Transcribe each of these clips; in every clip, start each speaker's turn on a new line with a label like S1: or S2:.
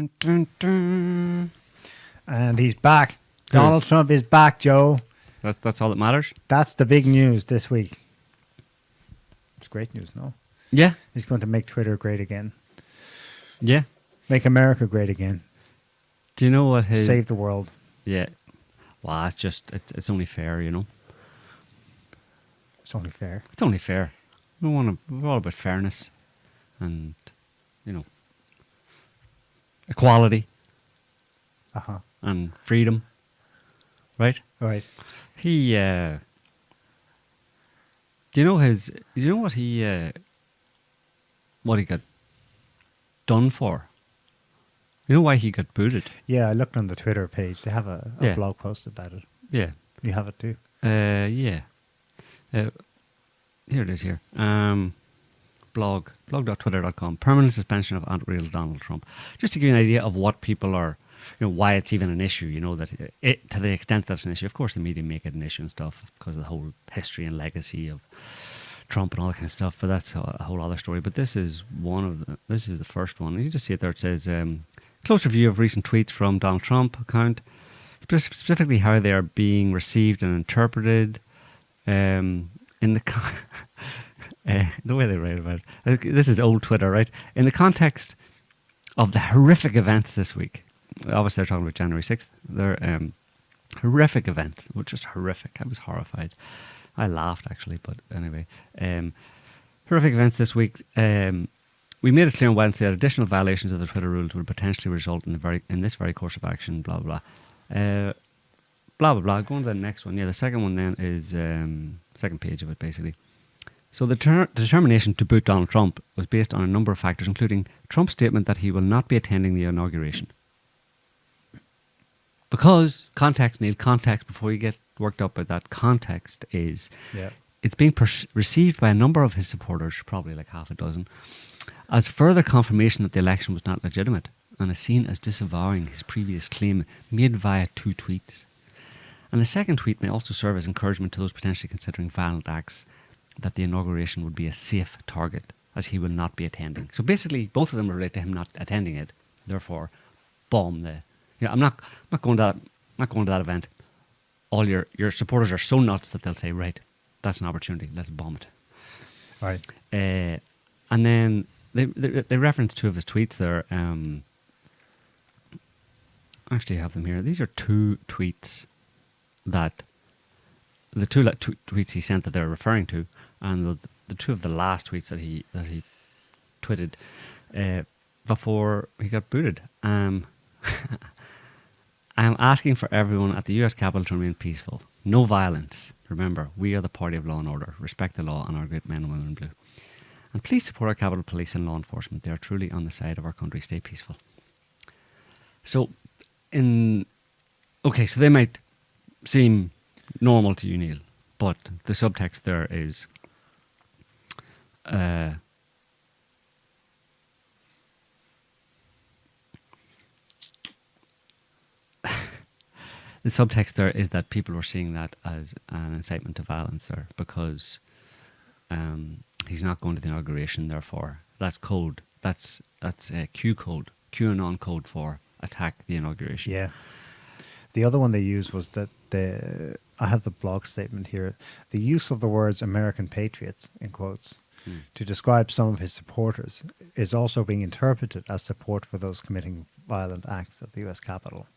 S1: Dun, dun, dun.
S2: And he's back. Donald Trump is back, Joe.
S1: That's all that matters.
S2: That's the big news this week. It's great news, no?
S1: Yeah.
S2: He's going to make Twitter great again.
S1: Yeah.
S2: Make America great again.
S1: Do you know what his...
S2: Save the world.
S1: Yeah. Well, it's only fair, you know.
S2: It's only fair.
S1: It's only fair. We're all about fairness and, you know, equality.
S2: Uh-huh.
S1: And freedom. Right?
S2: Right.
S1: He, do you know what he got done for? You know why he got booted?
S2: Yeah, I looked on the Twitter page. They have a blog post about it.
S1: Yeah.
S2: You have it too?
S1: Yeah. Here it is here. Blog.twitter.com. Permanent suspension of unreal Donald Trump. Just to give you an idea of what people are, you know, why it's even an issue, you know, that to the extent that it's an issue. Of course, the media make it an issue and stuff because of the whole history and legacy of Trump and all that kind of stuff, but that's a whole other story. But this is the first one. You just see it there. It says, close review of recent tweets from Donald Trump account, specifically how they are being received and interpreted in the way they write about it. This is old Twitter, right? In the context of the horrific events this week. Obviously, they're talking about January 6th. They're horrific events, which just horrific. I was horrified. I laughed, actually, but anyway. Horrific events this week. We made it clear on Wednesday that additional violations of the Twitter rules would potentially result in this very course of action, blah, blah, blah. Blah, blah, blah. Go on to the next one. Yeah, the second one then is second page of it, basically. So the determination to boot Donald Trump was based on a number of factors, including Trump's statement that he will not be attending the inauguration. Because context, Neil, context, before you get worked up by that, context is it's being received by a number of his supporters, probably like half a dozen, as further confirmation that the election was not legitimate and is seen as disavowing his previous claim made via 2 tweets. And the second tweet may also serve as encouragement to those potentially considering violent acts that the inauguration would be a safe target, as he will not be attending. So basically, both of them relate to him not attending it. Therefore, bomb the... You know, I'm not going to that event. All your supporters are so nuts that they'll say, right, that's an opportunity. Let's bomb it.
S2: Right.
S1: And then they reference 2 of his tweets there. Actually, I have them here. These are 2 tweets that... The 2 tweets he sent that they're referring to, and the 2 of the last tweets that he tweeted before he got booted. I am asking for everyone at the US Capitol to remain peaceful. No violence. Remember, we are the party of law and order. Respect the law and our great men and women in blue. And please support our Capitol Police and law enforcement. They are truly on the side of our country. Stay peaceful. So, so they might seem normal to you, Neil, but the subtext there is the subtext there is that people were seeing that as an incitement to violence there because he's not going to the inauguration. Therefore, that's code. That's a Q code, QAnon code for attack the inauguration.
S2: Yeah. The other one they used was that I have the blog statement here. The use of the words American patriots, in quotes, to describe some of his supporters is also being interpreted as support for those committing violent acts at the US Capitol.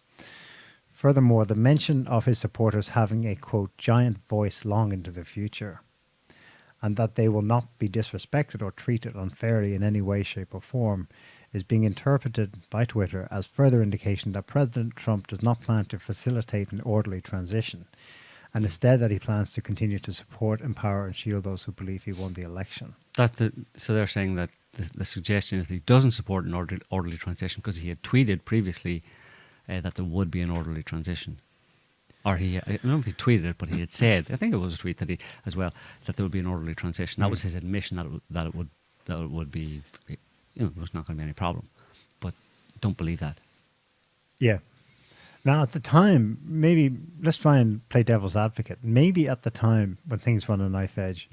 S2: Furthermore, the mention of his supporters having a, quote, giant voice long into the future, and that they will not be disrespected or treated unfairly in any way, shape, or form, is being interpreted by Twitter as further indication that President Trump does not plan to facilitate an orderly transition, and instead that he plans to continue to support, empower, and shield those who believe he won the election.
S1: So they're saying that the suggestion is that he doesn't support an orderly transition because he had tweeted previously that there would be an orderly transition. Or I don't know if he tweeted it, but he had said, I think it was a tweet that he as well, that there would be an orderly transition. That was his admission that it would be, you know, there's not going to be any problem. But don't believe that.
S2: Yeah. Now, at the time, maybe let's try and play devil's advocate. Maybe at the time when things were on a knife edge,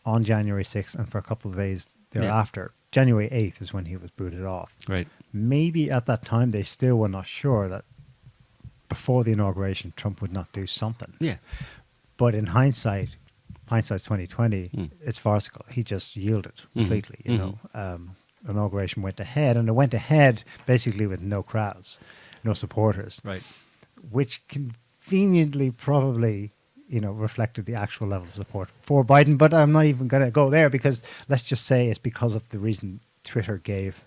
S2: on January 6th and for a couple of days thereafter. January 8th is when he was booted off.
S1: Right.
S2: Maybe at that time they still were not sure that before the inauguration Trump would not do something.
S1: Yeah.
S2: But in hindsight's 2020, it's farcical. He just yielded completely. You know, inauguration went ahead, and it went ahead basically with no crowds, no supporters.
S1: Right.
S2: Which conveniently probably, you know, reflected the actual level of support for Biden. But I'm not even going to go there because let's just say it's because of the reason Twitter gave,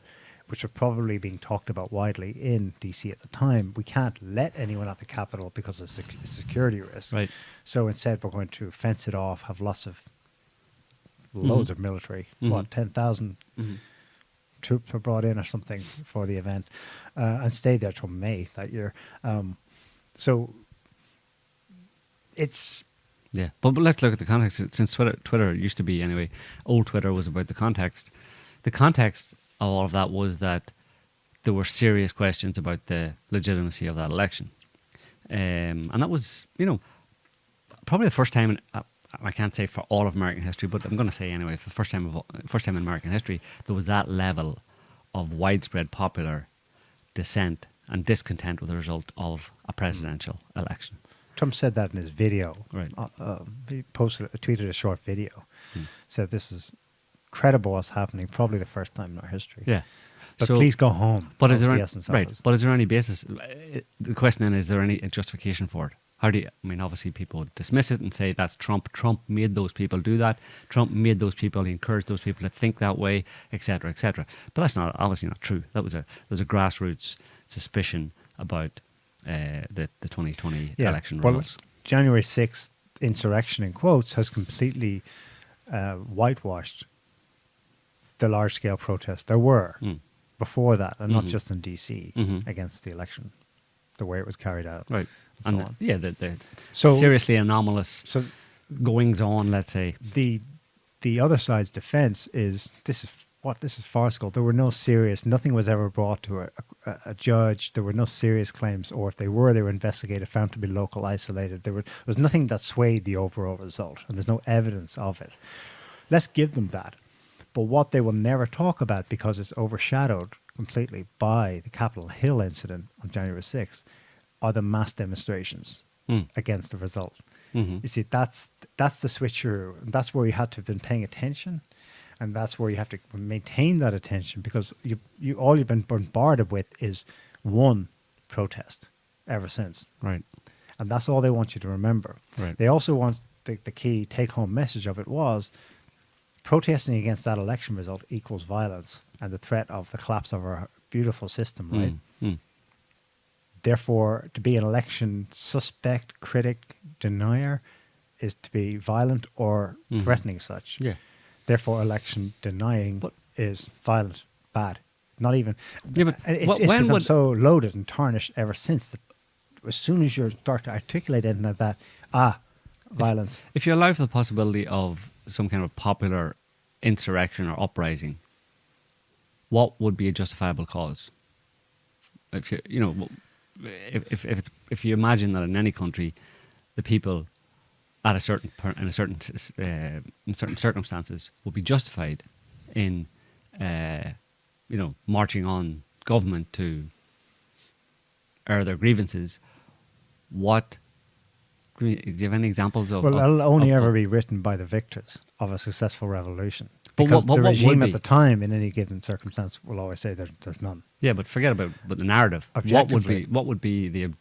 S2: which are probably being talked about widely in DC at the time. We can't let anyone at the Capitol because of a security risk.
S1: Right.
S2: So instead, we're going to fence it off, have loads of military, 10,000 troops were brought in or something for the event, and stayed there till May that year. So it's...
S1: Yeah, but let's look at the context. Since Twitter used to be, anyway, old Twitter was about the context. The context of all of that was that there were serious questions about the legitimacy of that election. And that was, you know, probably the first time, I can't say for all of American history, but I'm going to say anyway, for the first time in American history, there was that level of widespread popular dissent and discontent with the result of a presidential election.
S2: Trump said that in his video.
S1: Right.
S2: He tweeted a short video. Said this is credible what's happening, probably the first time in our history.
S1: Yeah.
S2: But
S1: So-
S2: please go home.
S1: But is
S2: That was
S1: there
S2: the essence of
S1: right?
S2: it.
S1: But is there any basis? The question then is there any justification for it? How do you? I mean, obviously people would dismiss it and say that's Trump. Trump made those people do that. Trump made those people. He encouraged those people to think that way, etc., etc. But that's obviously not true. There was a grassroots suspicion about the 2020 election
S2: well,
S1: results.
S2: January 6th insurrection in quotes has completely whitewashed the large-scale protests there were before that, and not just in DC against the election, the way it was carried out.
S1: Right.
S2: And
S1: And
S2: so on.
S1: yeah, the
S2: So-
S1: seriously anomalous
S2: So
S1: goings on, let's say.
S2: the other side's defense is this is farcical. There were nothing was ever brought to a judge. There were no serious claims, or if they were investigated, found to be local, isolated. There was nothing that swayed the overall result, and there's no evidence of it. Let's give them that. But what they will never talk about, because it's overshadowed completely by the Capitol Hill incident on January 6th, are the mass demonstrations against the result. You see, that's the switcheroo. And that's where you had to have been paying attention, and that's where you have to maintain that attention, because all you've been bombarded with is one protest ever since.
S1: Right.
S2: And that's all they want you to remember.
S1: Right.
S2: They also want the key take-home message of it was protesting against that election result equals violence and the threat of the collapse of our beautiful system, right? Therefore, to be an election suspect, critic, denier is to be violent or threatening such.
S1: Yeah.
S2: Therefore, election denying
S1: But-
S2: is violent, bad. Not even...
S1: Yeah, but
S2: it's
S1: when
S2: become
S1: would-
S2: so loaded and tarnished ever since that as soon as you start to articulate anything like that, violence.
S1: If you allow for the possibility of some kind of popular insurrection or uprising, what would be a justifiable cause? If if you imagine that in any country, the people at in certain circumstances would be justified in marching on government to air their grievances, do you have any examples of?
S2: Well,
S1: of-
S2: it'll only
S1: of-
S2: ever be written by the victors of a successful revolution.
S1: But
S2: Because
S1: what
S2: the
S1: would
S2: regime
S1: be?
S2: at the time, in any given circumstance, will always say there's none.
S1: Yeah, but forget about the narrative.
S2: Objectively.
S1: What would be the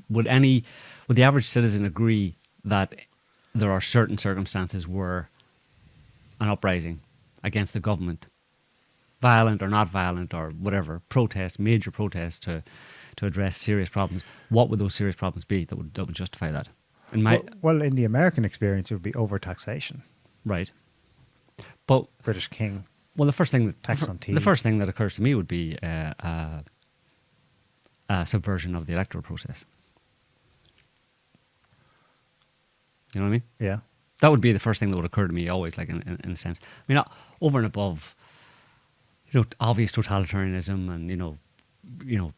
S1: would the average citizen agree that there are certain circumstances where an uprising against the government, violent or not violent or whatever, major protests to address serious problems, what would those serious problems be that would justify that? In my
S2: Well, in the American experience, it would be overtaxation.
S1: right. But
S2: British king.
S1: well, the first thing
S2: Tax on tea.
S1: the first thing that occurs to me would be a subversion of the electoral process. You know what I mean?
S2: Yeah.
S1: That would be the first thing that would occur to me always, like in a sense. I mean, over and above, obvious totalitarianism and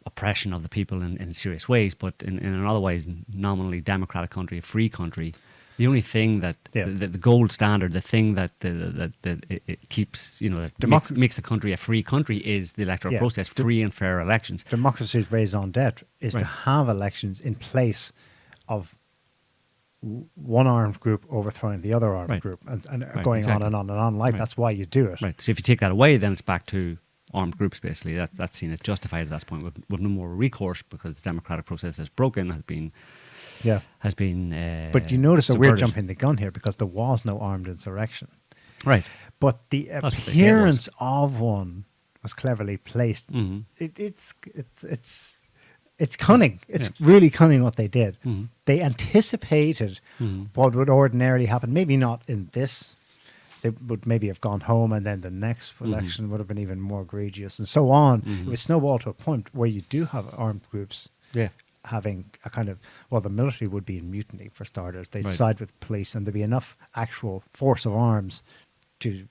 S1: oppression of the people in serious ways, but in an otherwise nominally democratic country, a free country, The only thing that the gold standard, the thing that it keeps, that makes the country a free country is the electoral process, free and fair elections.
S2: Democracy's raison d'etre is to have elections in place of one armed group overthrowing the other armed group and going on and on and on. That's why you do it.
S1: Right. So if you take that away, then it's back to armed groups, basically. That's seen as justified at that point with no more recourse because the democratic process is broken, has been
S2: but you notice that
S1: subverted.
S2: we're jumping the gun here because there was no armed insurrection.
S1: Right.
S2: But the appearance of one was cleverly placed.
S1: Mm-hmm.
S2: It's cunning. It's really cunning what they did.
S1: Mm-hmm.
S2: They anticipated what would ordinarily happen. Maybe not in this. They would maybe have gone home and then the next election would have been even more egregious and so on. It would snowball to a point where you do have armed groups having a kind of, the military would be in mutiny for starters. They'd side with police and there'd be enough actual force of arms to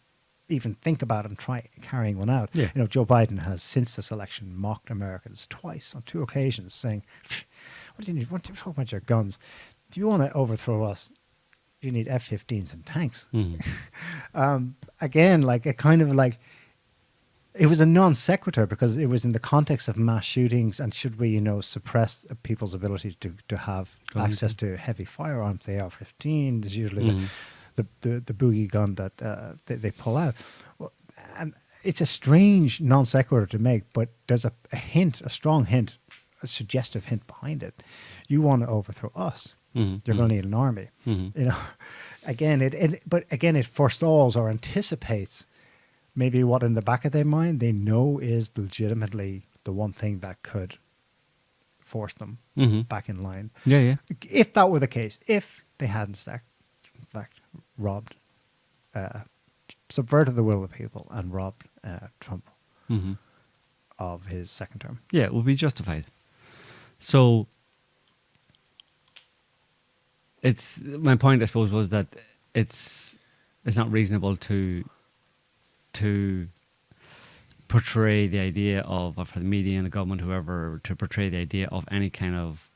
S2: even think about and try carrying one out.
S1: Yeah.
S2: Joe Biden has since this election mocked Americans twice on 2 occasions saying, what do you need? What do you talk about your guns? Do you want to overthrow us? You need F-15s and tanks. Again, it was a non sequitur because it was in the context of mass shootings and should we, suppress people's ability to have access to heavy firearms, the AR-15 is usually the boogie gun that they pull out. Well, and it's a strange non sequitur to make, but there's a hint, a strong hint, a suggestive hint behind it. You want to overthrow us. You're going to need an army. Again, it forestalls or anticipates maybe what in the back of their mind they know is legitimately the one thing that could force them back in line.
S1: Yeah.
S2: If that were the case, if they hadn't, in fact, robbed, subverted the will of the people and robbed Trump of his second term.
S1: Yeah, it would be justified. So my point, I suppose, was that it's not reasonable to portray the idea of, or for the media and the government, whoever, to portray the idea of any kind of,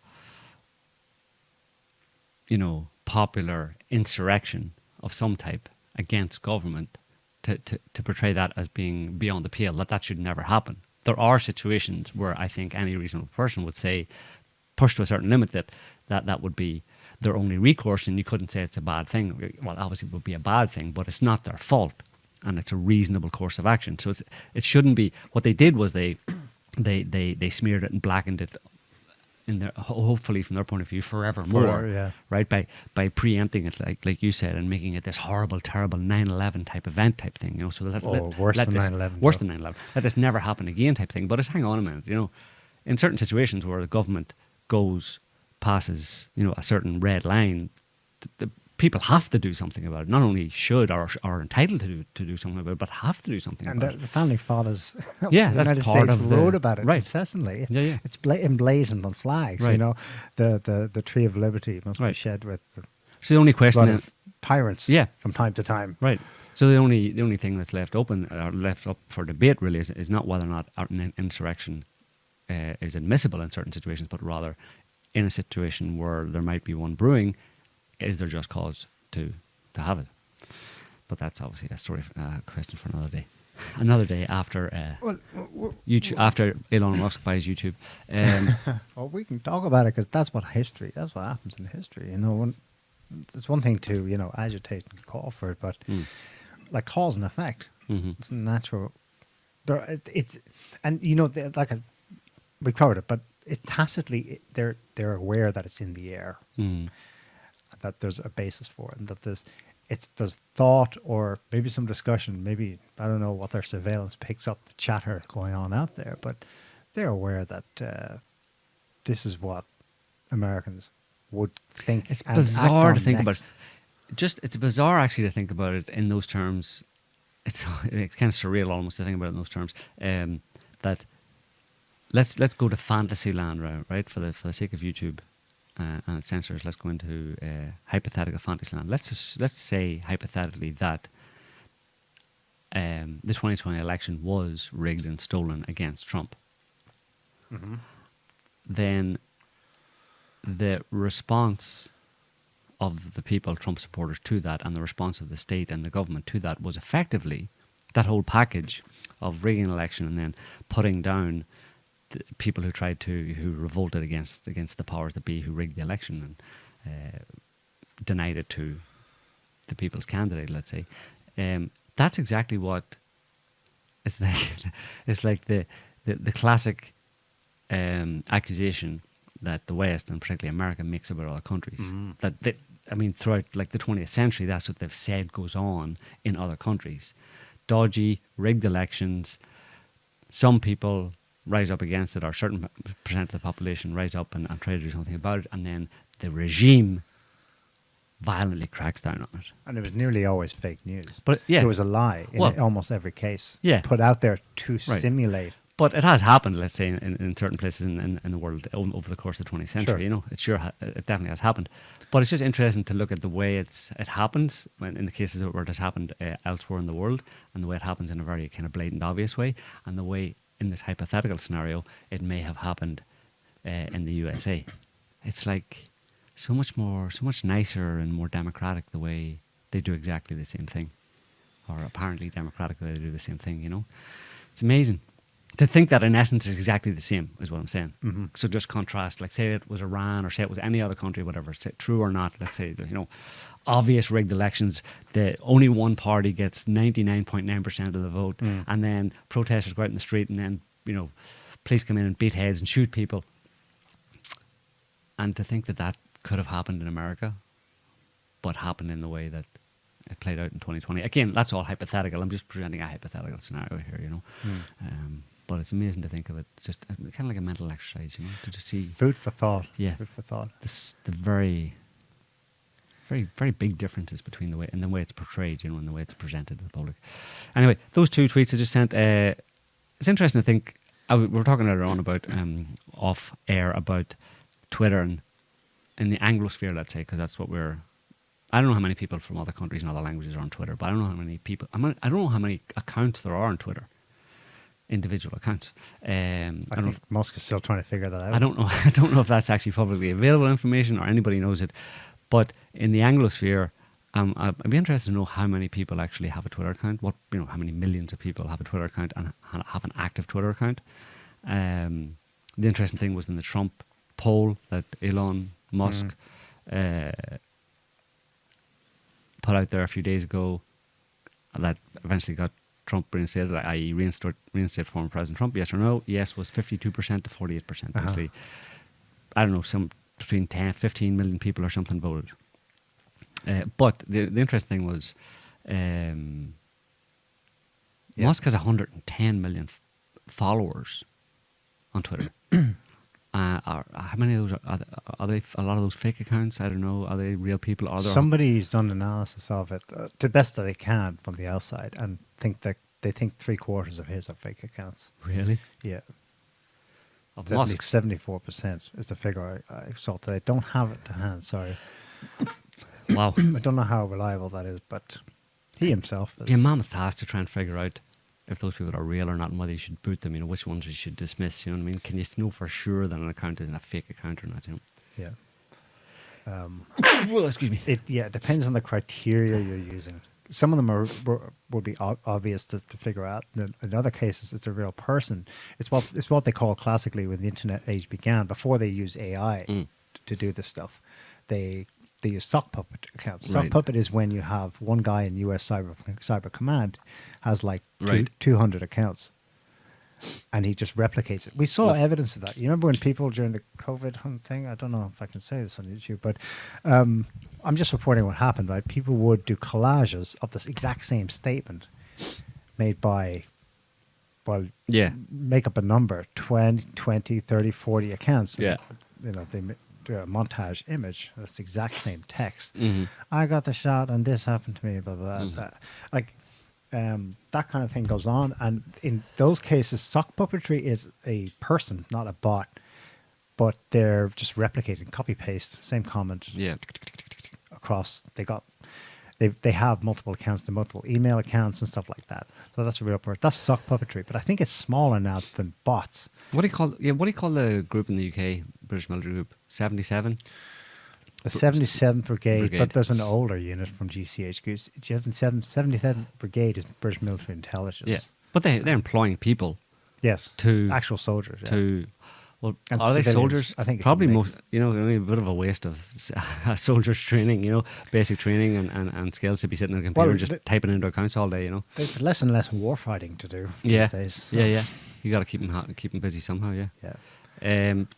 S1: popular insurrection of some type against government, to portray that as being beyond the pale, that should never happen. There are situations where I think any reasonable person would say, pushed to a certain limit, that would be their only recourse, and you couldn't say it's a bad thing. Well, obviously it would be a bad thing, but it's not their fault, and it's a reasonable course of action. So it shouldn't be. What they did was they smeared it and blackened it in their, hopefully from their point of view, forevermore. Right, by preempting it, like you said, and making it this horrible, terrible 9/11 type event type thing. So
S2: worse than 9/11.
S1: Worse than 9/11. Let this never happen again type thing. But hang on a minute. In certain situations where the government passes, a certain red line, the people have to do something about it. Not only should or are entitled to do something about it, but have to do something about it.
S2: The founding fathers,
S1: that's
S2: the United
S1: part
S2: States
S1: of
S2: wrote about it incessantly. It's emblazoned on flags. The tree of liberty must be shed with.
S1: So the only question
S2: of tyrants, from time to time,
S1: right. So the only thing that's left open or left up for debate really is not whether or not an insurrection is admissible in certain situations, but rather in a situation where there might be one brewing, is there just cause to have it? But that's obviously a question for another day. Another day after YouTube, after Elon Musk buys YouTube.
S2: Well, we can talk about it because that's what happens in history. It's one thing to agitate and call for it, but like cause and effect, it's natural. We covered it, but it tacitly they're aware that it's in the air, that there's a basis for it, and that there's thought or maybe some discussion. Maybe I don't know what their surveillance picks up the chatter going on out there, but they're aware that this is what Americans would think.
S1: It's bizarre to think about. It's bizarre actually to think about it in those terms. It's kind of surreal almost to think about it in those terms. That. Let's go to fantasy land, right? For the sake of YouTube and its censors, let's go into hypothetical fantasy land. Let's say hypothetically that the 2020 election was rigged and stolen against Trump. Then the response of the people, Trump supporters, to that, and the response of the state and the government to that was effectively that whole package of rigging an election and then putting down the people who revolted against the powers that be, who rigged the election and denied it to the people's candidate, let's say. That's exactly what it's like the classic accusation that the West, and particularly America, makes about other countries. Throughout like the 20th century, that's what they've said goes on in other countries. Dodgy, rigged elections. Some people rise up against it, or a certain percent of the population rise up and try to do something about it, and then the regime violently cracks down on it.
S2: And it was nearly always fake news.
S1: But yeah,
S2: it was a lie in almost every case.
S1: Yeah,
S2: put out there to simulate.
S1: But it has happened, let's say, in certain places in the world over the course of the 20th century. Sure. You know, it definitely has happened. But it's just interesting to look at the way it happens in the cases where it has happened elsewhere in the world, and the way it happens in a very kind of blatant, obvious way, and the way in this hypothetical scenario it may have happened in the USA. It's like so much nicer and more democratic the way they do exactly the same thing, or apparently democratic the way they do the same thing. You know, it's amazing. To think that in essence is exactly the same is what I'm saying. Mm-hmm. So just contrast, like say it was Iran or say it was any other country, whatever, say true or not, let's say, obvious rigged elections, the only one party gets 99.9% of the vote, and then protesters go out in the street, and then, police come in and beat heads and shoot people. And to think that could have happened in America, but happened in the way that it played out in 2020. Again, that's all hypothetical. I'm just presenting a hypothetical scenario here, But it's amazing to think of it. It's just kind of like a mental exercise, to just see.
S2: Food for thought.
S1: Yeah.
S2: Food for thought.
S1: The very, very, very big differences between the way it's portrayed, and the way it's presented to the public. Anyway, those two tweets I just sent. It's interesting to think. We were talking earlier on about off air about Twitter and in the Anglosphere, let's say, because that's what we're. I don't know how many people from other countries and other languages are on Twitter, but I don't know how many people. I don't know how many accounts there are on Twitter. Individual accounts. I
S2: think Musk is still trying to figure that out.
S1: I don't know. I don't know if that's actually publicly available information or anybody knows it. But in the Anglosphere, I'd be interested to know how many people actually have a Twitter account. How many millions of people have a Twitter account and have an active Twitter account. The interesting thing was in the Trump poll that Elon Musk put out there a few days ago, that eventually got Trump reinstated, i.e. reinstate former President Trump, yes or no? Yes was 52% to 48%. Basically, I don't know, some between 10, 15 million people or something voted. But the interesting thing was Musk has 110 million followers on Twitter. How many of those are they? A lot of those fake accounts? I don't know. Are they real people?
S2: Somebody's done analysis of it to the best that they can from the outside, and they think 3/4 of his are fake accounts.
S1: Really?
S2: Yeah.
S1: Of
S2: 74% is the figure I saw today. I don't have it to hand. Sorry.
S1: Wow.
S2: I don't know how reliable that is, but he himself is.
S1: Yeah, mammoth task to try and figure out if those people are real or not, and whether you should boot them, which ones you should dismiss, you know what I mean? Can you know for sure that an account isn't a fake account or not,
S2: Yeah.
S1: Well, excuse me.
S2: It depends on the criteria you're using. Some of them would be obvious to figure out. In other cases, it's a real person. It's what they call classically when the internet age began, before they used AI to do this stuff. They use sock puppet accounts. Sock puppet is when you have one guy in US Cyber Command has like 200 accounts, and he just replicates it. We saw evidence of that. You remember when people during the COVID thing? I don't know if I can say this on YouTube, but I'm just reporting what happened. Right, people would do collages of this exact same statement made by, make up a number, 20, 30, 40 accounts.
S1: Yeah,
S2: they do a montage image. That's the exact same text.
S1: Mm-hmm.
S2: I got the shot and this happened to me, blah, blah, blah. That kind of thing goes on. And in those cases, sock puppetry is a person, not a bot. But they're just replicating, copy paste, same comment.
S1: Yeah.
S2: Across. They have multiple accounts, the multiple email accounts and stuff like that. So that's a real person. That's sock puppetry. But I think it's smaller now than bots.
S1: What do you call the group in the UK, British military group? 77?
S2: The 77th Brigade,
S1: Brigade.
S2: but there's an older unit from GCHQ. 77th Brigade is British Military Intelligence.
S1: Yeah, but they're employing people
S2: Yes.
S1: to
S2: Actual soldiers. Yeah.
S1: to. Well,
S2: And
S1: are they
S2: civilians.
S1: soldiers?
S2: I think it's a
S1: probably
S2: mix.
S1: most. Only a bit of a waste of soldiers training. Basic training and skills to be sitting on a computer
S2: Well,
S1: and just typing into accounts all day.
S2: There's less and less warfighting to do
S1: Yeah,
S2: these days. So,
S1: yeah. You got to keep them busy somehow. Yeah.
S2: yeah.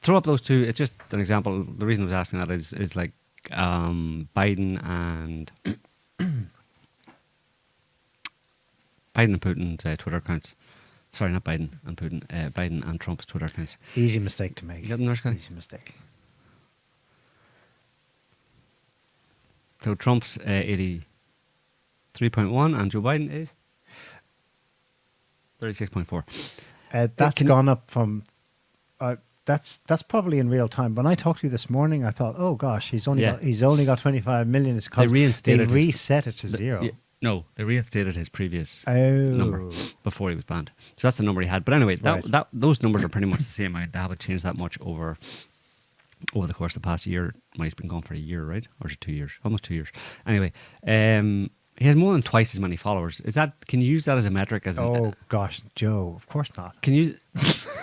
S1: Throw up those two. It's just an example. The reason I was asking that is like Biden and Putin's Twitter accounts. Sorry, not Biden and Putin. Biden and Trump's Twitter accounts.
S2: Easy mistake to make.
S1: You got them there, Scotty?
S2: Easy mistake.
S1: So Trump's 83.1 and Joe Biden is 36.4.
S2: That's
S1: Can-
S2: gone up from. That's probably in real time. When I talked to you this morning, I thought, oh gosh, he's only got 25 million. It's because they reset it to zero.
S1: No, they reinstated his previous
S2: Oh.
S1: number before he was banned. So that's the number he had. But anyway,
S2: Right.
S1: those numbers are pretty much the same. They haven't changed that much over the course of the past year. Well, he's been gone for a year, right? Or is it 2 years? Almost 2 years. Anyway, he has more than twice as many followers. Can you use that as a metric?
S2: Oh gosh, Joe, of course not.
S1: Can you?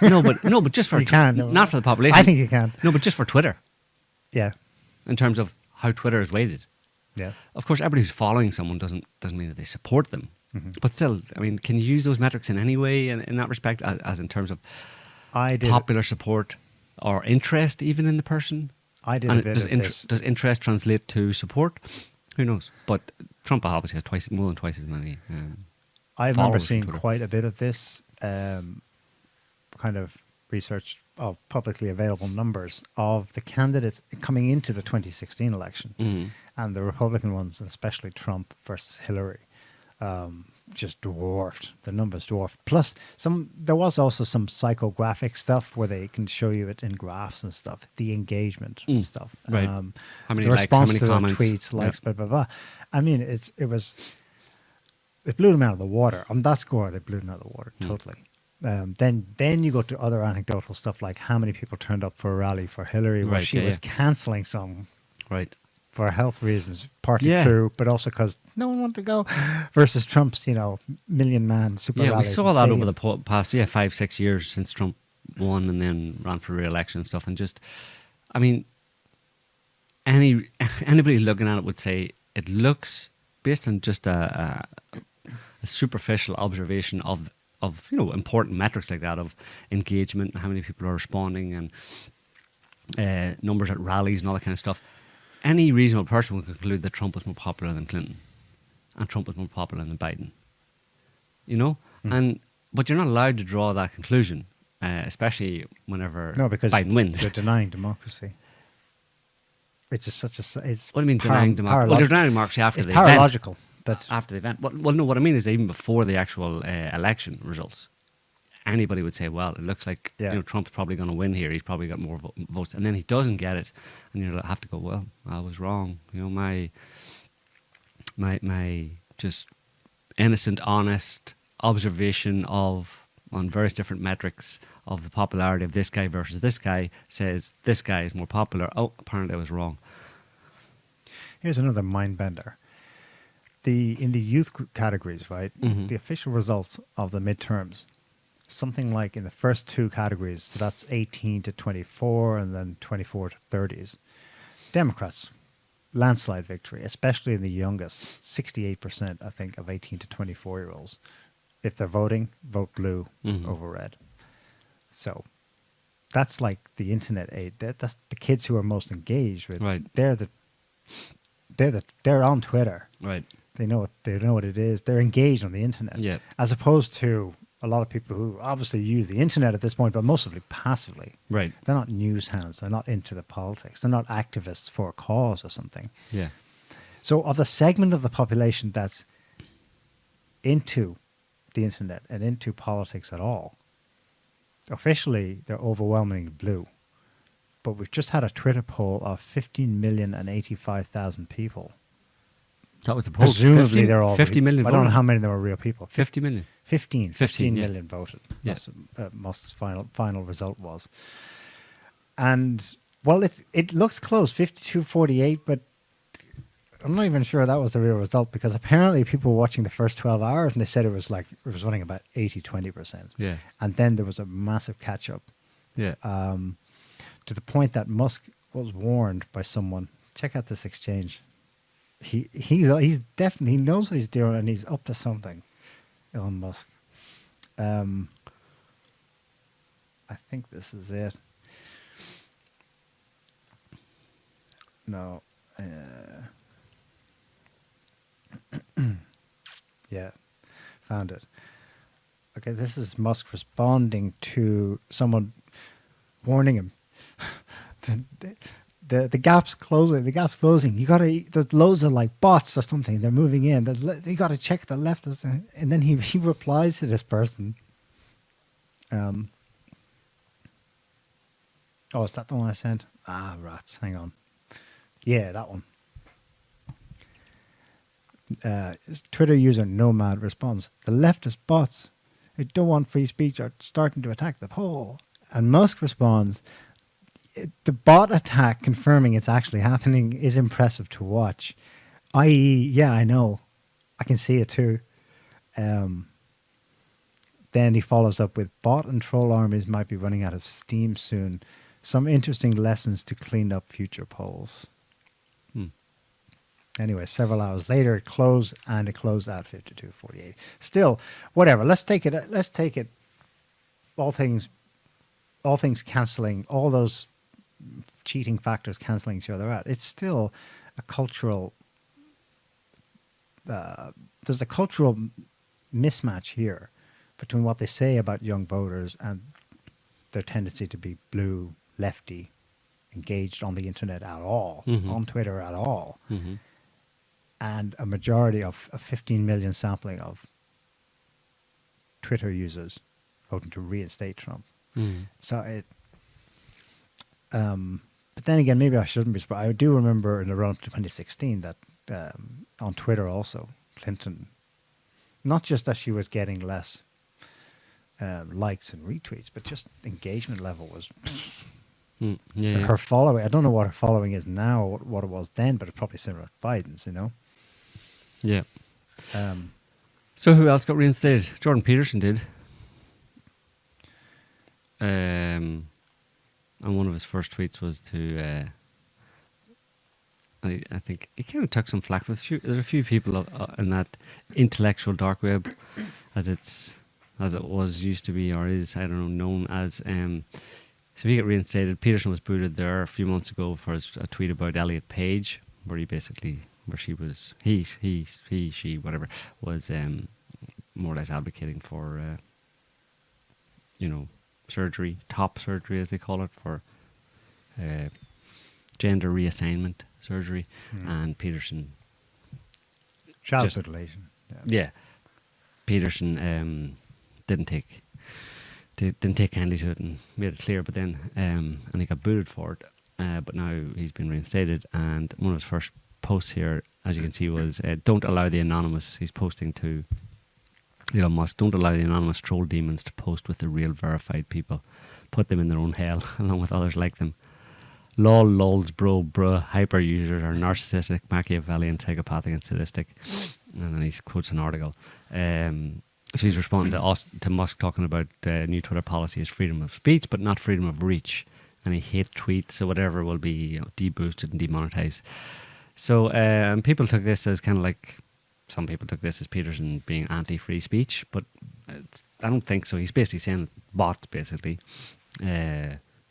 S1: No, but just for
S2: You can, no.
S1: not for the population.
S2: I think you can.
S1: No, but just for Twitter,
S2: Yeah,
S1: in terms of how Twitter is weighted.
S2: yeah.
S1: Of course, everybody who's following someone doesn't mean that they support them.
S2: Mm-hmm.
S1: But still, I mean, can you use those metrics in any way in that respect, as in terms of
S2: I did.
S1: popular support or interest even in the person?
S2: I did
S1: And
S2: a bit
S1: does,
S2: of this.
S1: does interest translate to support? Who knows? But Trump obviously has more than twice as many.
S2: I remember
S1: followers on
S2: seeing
S1: Twitter.
S2: quite a bit of this kind of research of publicly available numbers of the candidates coming into the 2016 election,
S1: Mhm.
S2: and the Republican ones, especially Trump versus Hillary, just dwarfed. The numbers dwarfed. Plus, there was also some psychographic stuff where they can show you it in graphs and stuff, the engagement and stuff.
S1: Right. How many
S2: the
S1: likes,
S2: response
S1: how many
S2: to
S1: comments.
S2: the tweets,
S1: Yeah.
S2: likes, blah, blah, blah. I mean, it blew them out of the water. On that score, they blew them out of the water, totally. Then you go to other anecdotal stuff like how many people turned up for a rally for Hillary where
S1: Right,
S2: she
S1: yeah,
S2: was
S1: yeah.
S2: cancelling some
S1: Right.
S2: for health reasons, partly
S1: Yeah.
S2: true, but also because no one wanted to go, versus Trump's, million-man super
S1: Yeah, we
S2: rallies.
S1: saw
S2: and
S1: that
S2: stadium.
S1: over the past 5-6 years since Trump won and then ran for re-election and stuff. And just, I mean, anybody looking at it would say it looks, based on just a superficial observation of important metrics like that, of engagement and how many people are responding and numbers at rallies and all that kind of stuff. Any reasonable person would conclude that Trump was more popular than Clinton, and Trump was more popular than Biden. But you're not allowed to draw that conclusion, especially whenever
S2: because
S1: Biden wins.
S2: they're denying democracy. It's just it's.
S1: What do you mean denying democracy? Well, they're denying democracy after
S2: It's
S1: the event.
S2: paralogical. But
S1: After the event. Well, no, what I mean is even before the actual election results. Anybody would say, well, it looks like Trump's probably going to win here. He's probably got more votes. And then he doesn't get it. And you have to go, well, I was wrong. My just innocent, honest observation on various different metrics of the popularity of this guy versus this guy says this guy is more popular. Oh, apparently I was wrong.
S2: here's another mind bender. In the youth categories, right?
S1: Mhm.
S2: The official results of the midterms, something like in the first two categories, so that's 18 to 24 and then 24 to 30s. Democrats, landslide victory, especially in the youngest, 68%, I think, of 18 to 24-year-olds. If they're voting, vote blue over red. So that's like the internet age. That's the kids who are most engaged with.
S1: Right.
S2: They're on Twitter.
S1: Right.
S2: They know what it is. They're engaged on the internet.
S1: Yeah.
S2: As opposed to a lot of people who obviously use the internet at this point, but mostly passively.
S1: Right.
S2: They're not news hounds. They're not into the politics. They're not activists for a cause or something.
S1: Yeah.
S2: So of the segment of the population that's into the internet and into politics at all, officially they're overwhelmingly blue. But we've just had a Twitter poll of 15,085,000 people.
S1: That was the poll.
S2: Presumably they're all
S1: 50 million
S2: I don't know
S1: voted.
S2: how many there were real people.
S1: 50 million.
S2: 15
S1: yeah.
S2: million voted.
S1: Yeah.
S2: That's what Musk's final result was. And Well, it looks close, 52-48, but I'm not even sure that was the real result because apparently people were watching the first 12 hours and they said it was running about 80-20%.
S1: Yeah.
S2: And then there was a massive catch up
S1: Yeah.
S2: to the point that Musk was warned by someone. Check out this exchange. He's definitely, he knows what he's doing and he's up to something. Elon Musk. I think this is it. No. Yeah, found it. Okay, this is Musk responding to someone warning him. The gap's closing. The gap's closing. You gotta. There's loads of like bots or something. They're moving in. You gotta check the left. And then he replies to this person. Oh, is that the one I sent? Ah, rats. Hang on. Yeah, that one. Twitter user Nomad responds, the leftist bots who don't want free speech are starting to attack the poll. And Musk responds, the bot attack confirming it's actually happening is impressive to watch. I.e., yeah, I know. I can see it too. Then he follows up with, bot and troll armies might be running out of steam soon. Some interesting lessons to clean up future polls. Anyway, several hours later, it closed, and it closed at 52-48. Still, whatever. Let's take it. All things canceling, all those cheating factors canceling each other out. It's still a cultural. There's a cultural mismatch here between what they say about young voters and their tendency to be blue, lefty, engaged on the internet at all, on Twitter at all. And a majority of a 15 million sampling of Twitter users voting to reinstate Trump. So it, but then again, maybe I shouldn't be surprised. I do remember in the run up to 2016 that on Twitter also, Clinton, not just that she was getting less likes and retweets, but just engagement level was her following. I don't know what her following is now, what it was then, but it's probably similar to Biden's, you know?
S1: Yeah. So who else got reinstated? Jordan Peterson did. And one of his first tweets was to, I think he kind of took some flack. There's a few people in that intellectual dark web, as it was used to be or is, I don't know, known as. So he got reinstated. Peterson was booted there a few months ago for a tweet about Elliot Page, where she was, she, whatever, was more or less advocating for, surgery, top surgery as they call it, for gender reassignment surgery. And Peterson...
S2: Child mutilation.
S1: Yeah. Peterson didn't take kindly to it and made it clear, but then and he got booted for it. But now he's been reinstated, and one of his first posts here, as you can see, was don't allow the anonymous. He's posting to Elon Musk. Don't allow the anonymous troll demons to post with the real verified people. Put them in their own hell, along with others like them. Lol, lols, bro, bruh, hyper users are narcissistic, Machiavellian, psychopathic, and sadistic. And then he quotes an article. So he's responding to Musk talking about new Twitter policy as freedom of speech, but not freedom of reach. Any hate tweets or whatever will be deboosted and demonetized. So people took this as kind of like, some people took this as Peterson being anti-free speech, but I don't think so. He's basically saying bots, basically,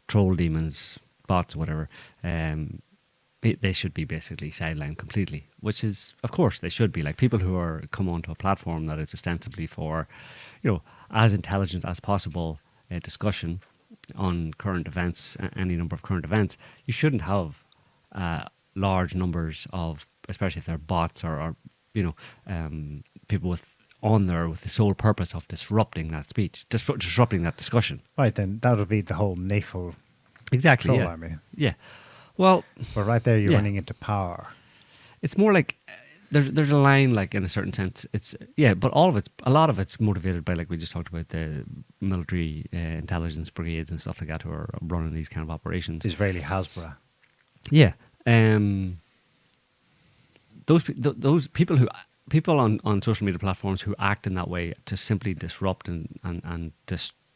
S1: troll demons, bots, whatever, they should be basically sidelined completely, which is, of course, they should be. Like people who are come onto a platform that is ostensibly for, as intelligent as possible discussion on current events, any number of current events. You shouldn't have large numbers of, especially if they're bots or people on there with the sole purpose of disrupting that speech, disrupting that discussion.
S2: Right, then that would be the whole NAFO
S1: exactly
S2: troll army.
S1: Yeah. Well,
S2: but right there, you're running into power.
S1: It's more like there's a line, like, in a certain sense. It's but a lot of it's motivated by, like we just talked about, the military intelligence brigades and stuff like that who are running these kind of operations.
S2: Israeli Hasbara.
S1: Yeah, those people on social media platforms who act in that way to simply disrupt and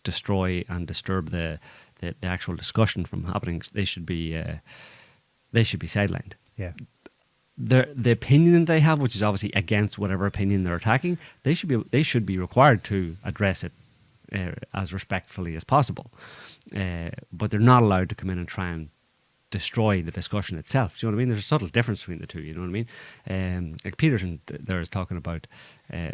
S1: destroy and disturb the actual discussion from happening, they should be sidelined.
S2: Yeah.
S1: The opinion they have, which is obviously against whatever opinion they're attacking, they should be required to address it as respectfully as possible. But they're not allowed to come in and try and destroy the discussion itself. Do you know what I mean? There's a subtle difference between the two. You know what I mean? Like Peterson there is talking about,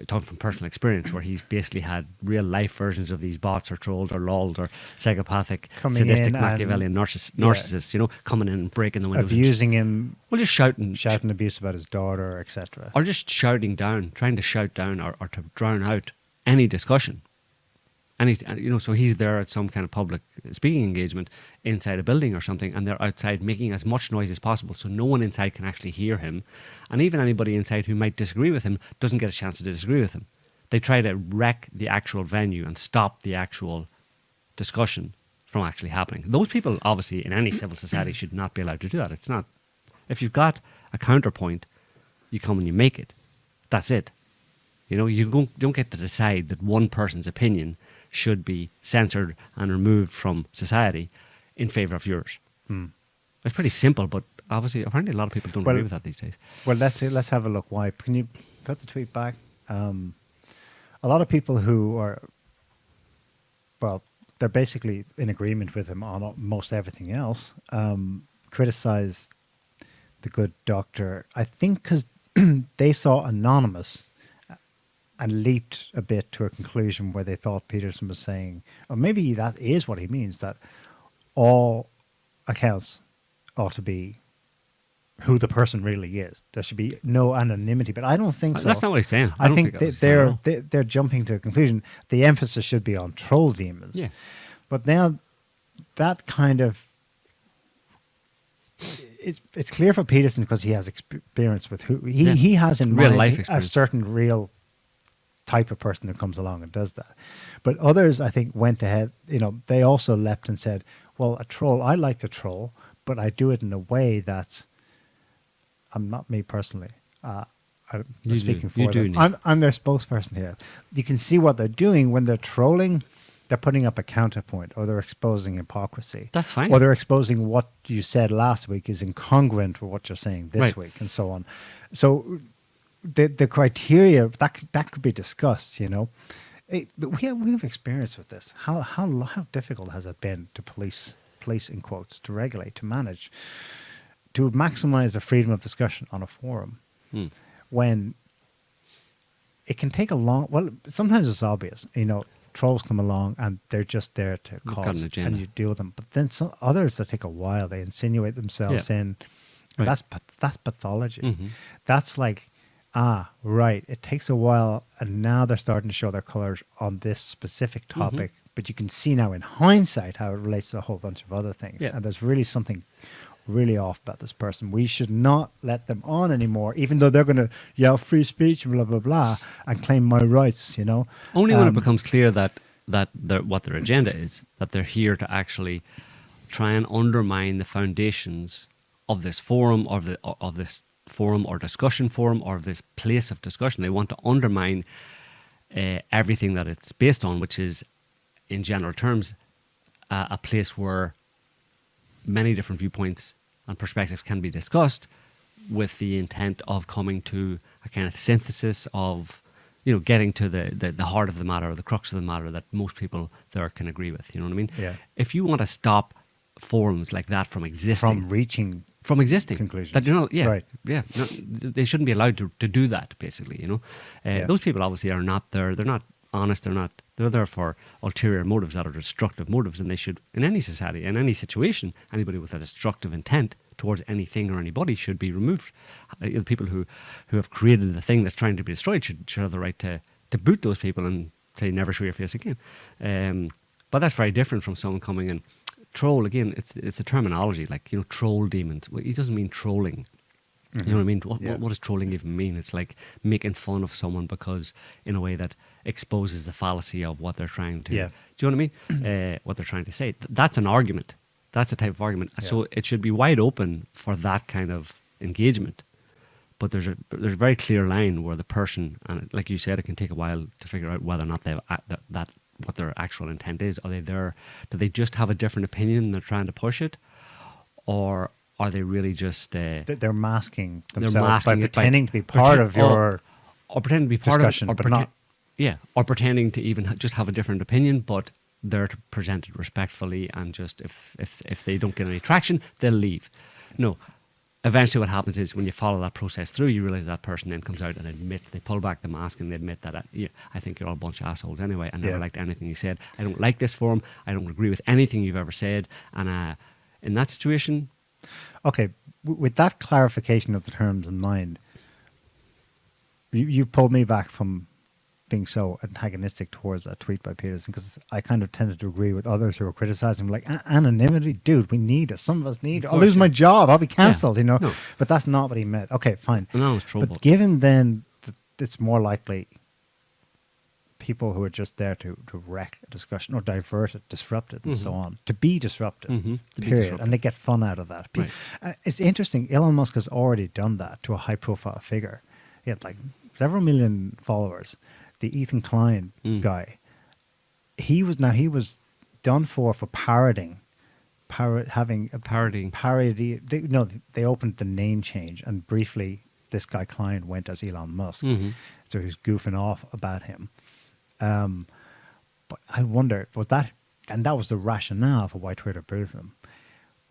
S1: talking from personal experience, where he's basically had real life versions of these bots or trolls or lols or psychopathic,
S2: Coming
S1: sadistic,
S2: in
S1: Machiavellian narcissists, you know, coming in and breaking the windows,
S2: abusing him,
S1: well, just shouting
S2: abuse about his daughter, etc.
S1: or just shouting down, trying to shout down or to drown out any discussion. So he's there at some kind of public speaking engagement inside a building or something, and they're outside making as much noise as possible so no one inside can actually hear him. And even anybody inside who might disagree with him doesn't get a chance to disagree with him. They try to wreck the actual venue and stop the actual discussion from actually happening. Those people, obviously, in any civil society should not be allowed to do that. It's not. If you've got a counterpoint, you come and you make it. That's it. You know, you don't get to decide that one person's opinion should be censored and removed from society in favour of yours. It's pretty simple, but obviously, apparently, a lot of people don't agree with that these days.
S2: Well, let's have a look. Why? Can you put the tweet back? A lot of people who are, well, they're basically in agreement with him on most everything else, criticize the good doctor, I think because they saw Anonymous and leaped a bit to a conclusion where they thought Peterson was saying, or maybe that is what he means, that all accounts ought to be who the person really is. There should be no anonymity, but I don't think so.
S1: That's not what he's saying.
S2: I think they're jumping to a conclusion. The emphasis should be on troll demons.
S1: Yeah.
S2: But now that kind of, it's clear for Peterson because he has experience with who he has in
S1: real
S2: mind
S1: life
S2: a
S1: experience.
S2: certain real type of person who comes along and does that. But others, I think, went ahead, they also leapt and said, well, a troll, I like to troll, but I do it in a way that's, I'm not me personally. I'm speaking for them. I'm their spokesperson here. You can see what they're doing when they're trolling. They're putting up a counterpoint, or they're exposing hypocrisy.
S1: That's fine.
S2: Or they're exposing what you said last week is incongruent with what you're saying this week, and so on. So the criteria that could be discussed. But we have experience with this. How difficult has it been to police in quotes, to regulate, to manage, to maximize the freedom of discussion on a forum when it can take a long. Well, sometimes it's obvious. Trolls come along and they're just there to cause, and you deal with them. But then some others that take a while. They insinuate themselves in. And that's pathology. Mm-hmm. That's like, right. It takes a while, and now they're starting to show their colors on this specific topic. Mm-hmm. But you can see now in hindsight how it relates to a whole bunch of other things. Yeah. And there's really something really off about this person. We should not let them on anymore, even though they're going to yell free speech and blah, blah, blah, and claim my rights,
S1: Only when it becomes clear that what their agenda is, that they're here to actually try and undermine the foundations of this forum, or of this forum or discussion forum, or of this place of discussion. They want to undermine everything that it's based on, which is, in general terms, a place where many different viewpoints and perspectives can be discussed, with the intent of coming to a kind of synthesis of, getting to the heart of the matter, or the crux of the matter that most people there can agree with. You know what I mean?
S2: Yeah.
S1: If you want to stop forums like that from existing, from existing
S2: conclusions,
S1: that they shouldn't be allowed to do that. Basically, those people obviously are not there. They're not honest. They're there for ulterior motives that are destructive motives, and they should, in any society, in any situation, anybody with a destructive intent towards anything or anybody should be removed. The people who have created the thing that's trying to be destroyed should have the right to boot those people and say, never show your face again. But that's very different from someone coming in. Troll, again, it's a terminology, like, troll demons. Well, he doesn't mean trolling. You know what I mean?
S2: Yeah.
S1: What does trolling even mean? It's like making fun of someone because in a way that exposes the fallacy of what they're trying to.
S2: Yeah.
S1: Do you know what I mean? What they're trying to say. That's an argument. That's a type of argument.
S2: Yeah.
S1: So it should be wide open for that kind of engagement. But there's a very clear line where the person, and like you said, it can take a while to figure out whether or not they've that what their actual intent is. Are they there? Do they just have a different opinion and they're trying to push it, or are they really just
S2: They're masking themselves by
S1: masking it
S2: pretending to be part of your
S1: or pretending to be part
S2: discussion,
S1: of it,
S2: but not.
S1: yeah, or pretending to even just have a different opinion, but they're to present it respectfully, and just if they don't get any traction, they'll leave. No. Eventually what happens is when you follow that process through, you realize that person then comes out and admits, they pull back the mask and they admit that I think you're all a bunch of assholes anyway. I never liked anything you said. I don't like this forum. I don't agree with anything you've ever said. And in that situation...
S2: Okay, with that clarification of the terms in mind, you pulled me back from being so antagonistic towards that tweet by Peterson, because I kind of tended to agree with others who were criticizing him, like, anonymity, dude, we need it. Some of us need it. I'll lose my job. I'll be cancelled, you know. No. But that's not what he meant. Okay, fine.
S1: No, it's trouble.
S2: But given then that it's more likely people who are just there to wreck a discussion or divert it, disrupt it, and so on, to be disruptive, period. And they get fun out of that. Right. It's interesting. Elon Musk has already done that to a high-profile figure. He had like several million followers. The Ethan Klein guy, he was done for parroting, having a parody. They opened the name change, and briefly this guy Klein went as Elon Musk, so he was goofing off about him. But I wonder, was that, and that was the rationale for why Twitter booted him.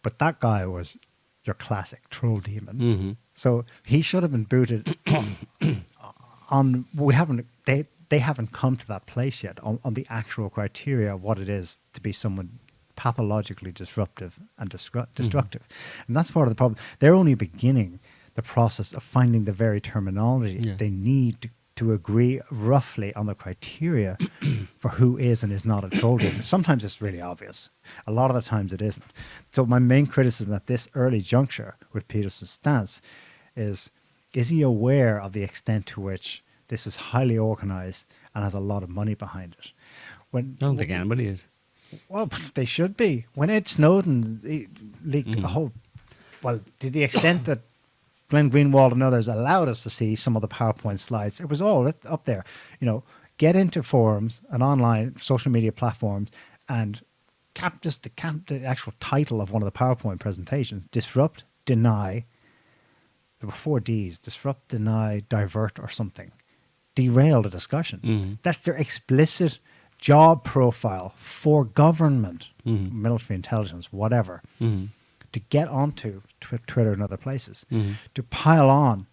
S2: But that guy was your classic troll demon, so he should have been booted. They haven't come to that place yet on the actual criteria of what it is to be someone pathologically disruptive and destructive. And that's part of the problem. They're only beginning the process of finding the very terminology they need to agree roughly on the criteria for who is and is not a troll demon. Sometimes it's really obvious. A lot of the times it isn't. So my main criticism at this early juncture with Peterson's stance is he aware of the extent to which this is highly organized and has a lot of money behind it? I
S1: don't think anybody is.
S2: Well, they should be. When Ed Snowden leaked a whole... Well, to the extent that Glenn Greenwald and others allowed us to see some of the PowerPoint slides, it was all up there. You know, get into forums and online social media platforms and the actual title of one of the PowerPoint presentations, disrupt, deny. There were 4 Ds, disrupt, deny, divert or something. Derail the discussion. That's their explicit job profile for government, military intelligence, whatever, to get onto Twitter and other places, to pile on,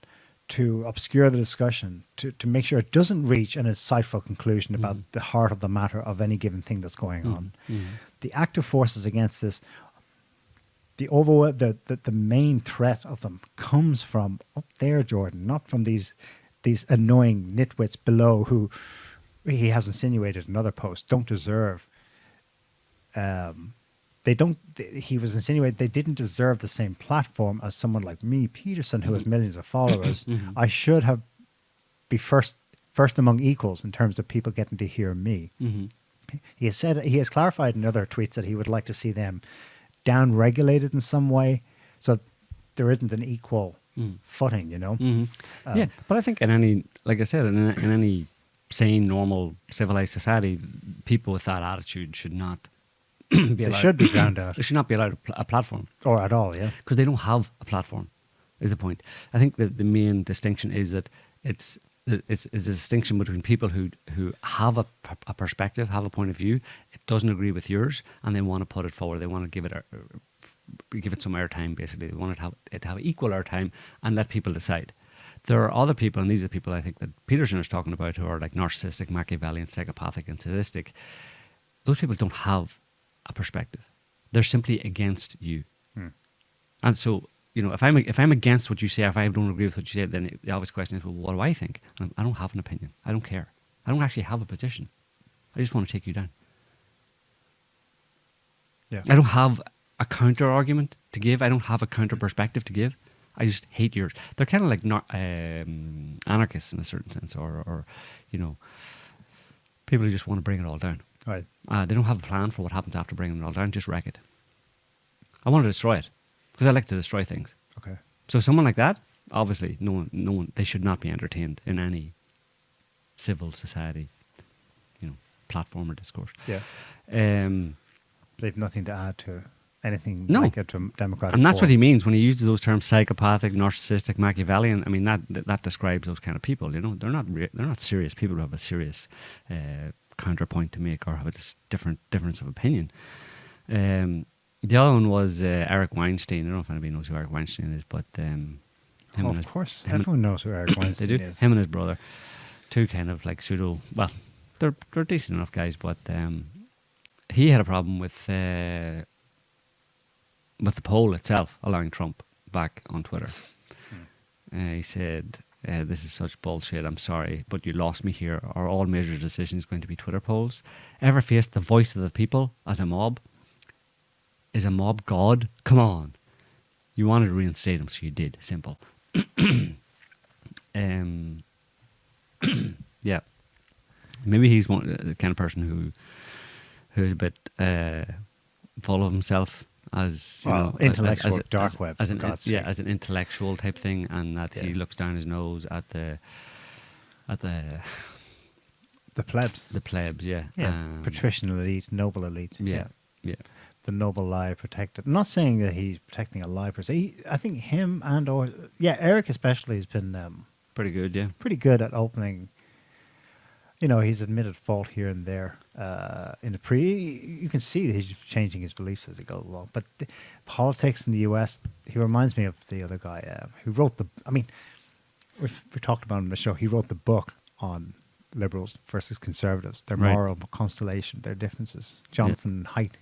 S2: to obscure the discussion, to make sure it doesn't reach an insightful conclusion about the heart of the matter of any given thing that's going on. The active forces against this, the main threat of them comes from up there, Jordan, not from these annoying nitwits below who he has insinuated in other posts don't deserve. He was insinuating they didn't deserve the same platform as someone like me, Peterson, who has millions of followers. I should be first among equals in terms of people getting to hear me. He has clarified in other tweets that he would like to see them down-regulated in some way, so there isn't an equal footing, you know.
S1: Yeah, but I think in any, like I said, in any sane, normal, civilized society, people with that attitude should not be allowed.
S2: They should be drowned out.
S1: They should not be allowed a platform,
S2: or at all. Yeah,
S1: because they don't have a platform. Is the point? I think that the main distinction is that it's a distinction between people who have a perspective, have a point of view. It doesn't agree with yours, and they want to put it forward. They want to give it some airtime. Basically, they want it to have equal airtime and let people decide. There are other people, and these are people I think that Peterson is talking about, who are like narcissistic, Machiavellian, psychopathic, and sadistic. Those people don't have a perspective. They're simply against you. And so, you know, if I'm against what you say, if I don't agree with what you say, then the obvious question is, well, what do I think? And I don't have an opinion. I don't care. I don't actually have a position. I just want to take you down.
S2: Yeah.
S1: I don't have a counter argument to give. I don't have a counter perspective to give. I just hate yours. They're kind of like anarchists in a certain sense, or people who just want to bring it all down.
S2: Right.
S1: They don't have a plan for what happens after bringing it all down. Just wreck it. I want to destroy it because I like to destroy things.
S2: Okay.
S1: So someone like that, obviously, no one, they should not be entertained in any civil society, platform or discourse.
S2: Yeah. They've nothing to add to anything
S1: No.
S2: like a democratic.
S1: And that's what
S2: form.
S1: he means when he uses those terms: psychopathic, narcissistic, Machiavellian. I mean, that describes those kind of people. They're not serious people who have a serious counterpoint to make or have a different difference of opinion. The other one was Eric Weinstein. I don't know if anybody knows who Eric Weinstein is, but
S2: Of course, everyone knows who Eric Weinstein
S1: they do.
S2: is.
S1: Him and his brother, two kind of like pseudo. Well, they're decent enough guys, but he had a problem with the poll itself allowing Trump back on Twitter. He said, "This is such bullshit. I'm sorry, but you lost me here. Are all major decisions going to be Twitter polls? Ever faced the voice of the people as a mob? Is a mob God? Come on. You wanted to reinstate him, so you did. Simple." Yeah. Maybe he's the kind of person who's a bit full of himself as
S2: intellectual dark web,
S1: as
S2: for
S1: an
S2: God's
S1: yeah,
S2: sake.
S1: as an intellectual type thing, and that he looks down his nose at the
S2: plebs.
S1: the plebs, yeah,
S2: Patrician elite, noble elite.
S1: yeah.
S2: The noble lie protected. I'm not saying that he's protecting a lie per se. I think him Eric especially has been
S1: Pretty good, yeah.
S2: pretty good at opening. He's admitted fault here and there. You can see that he's changing his beliefs as he goes along. But politics in the U.S., he reminds me of the other guy who wrote we talked about him on the show. He wrote the book on liberals versus conservatives, their
S1: Right.
S2: moral constellation, their differences. Johnson Haidt,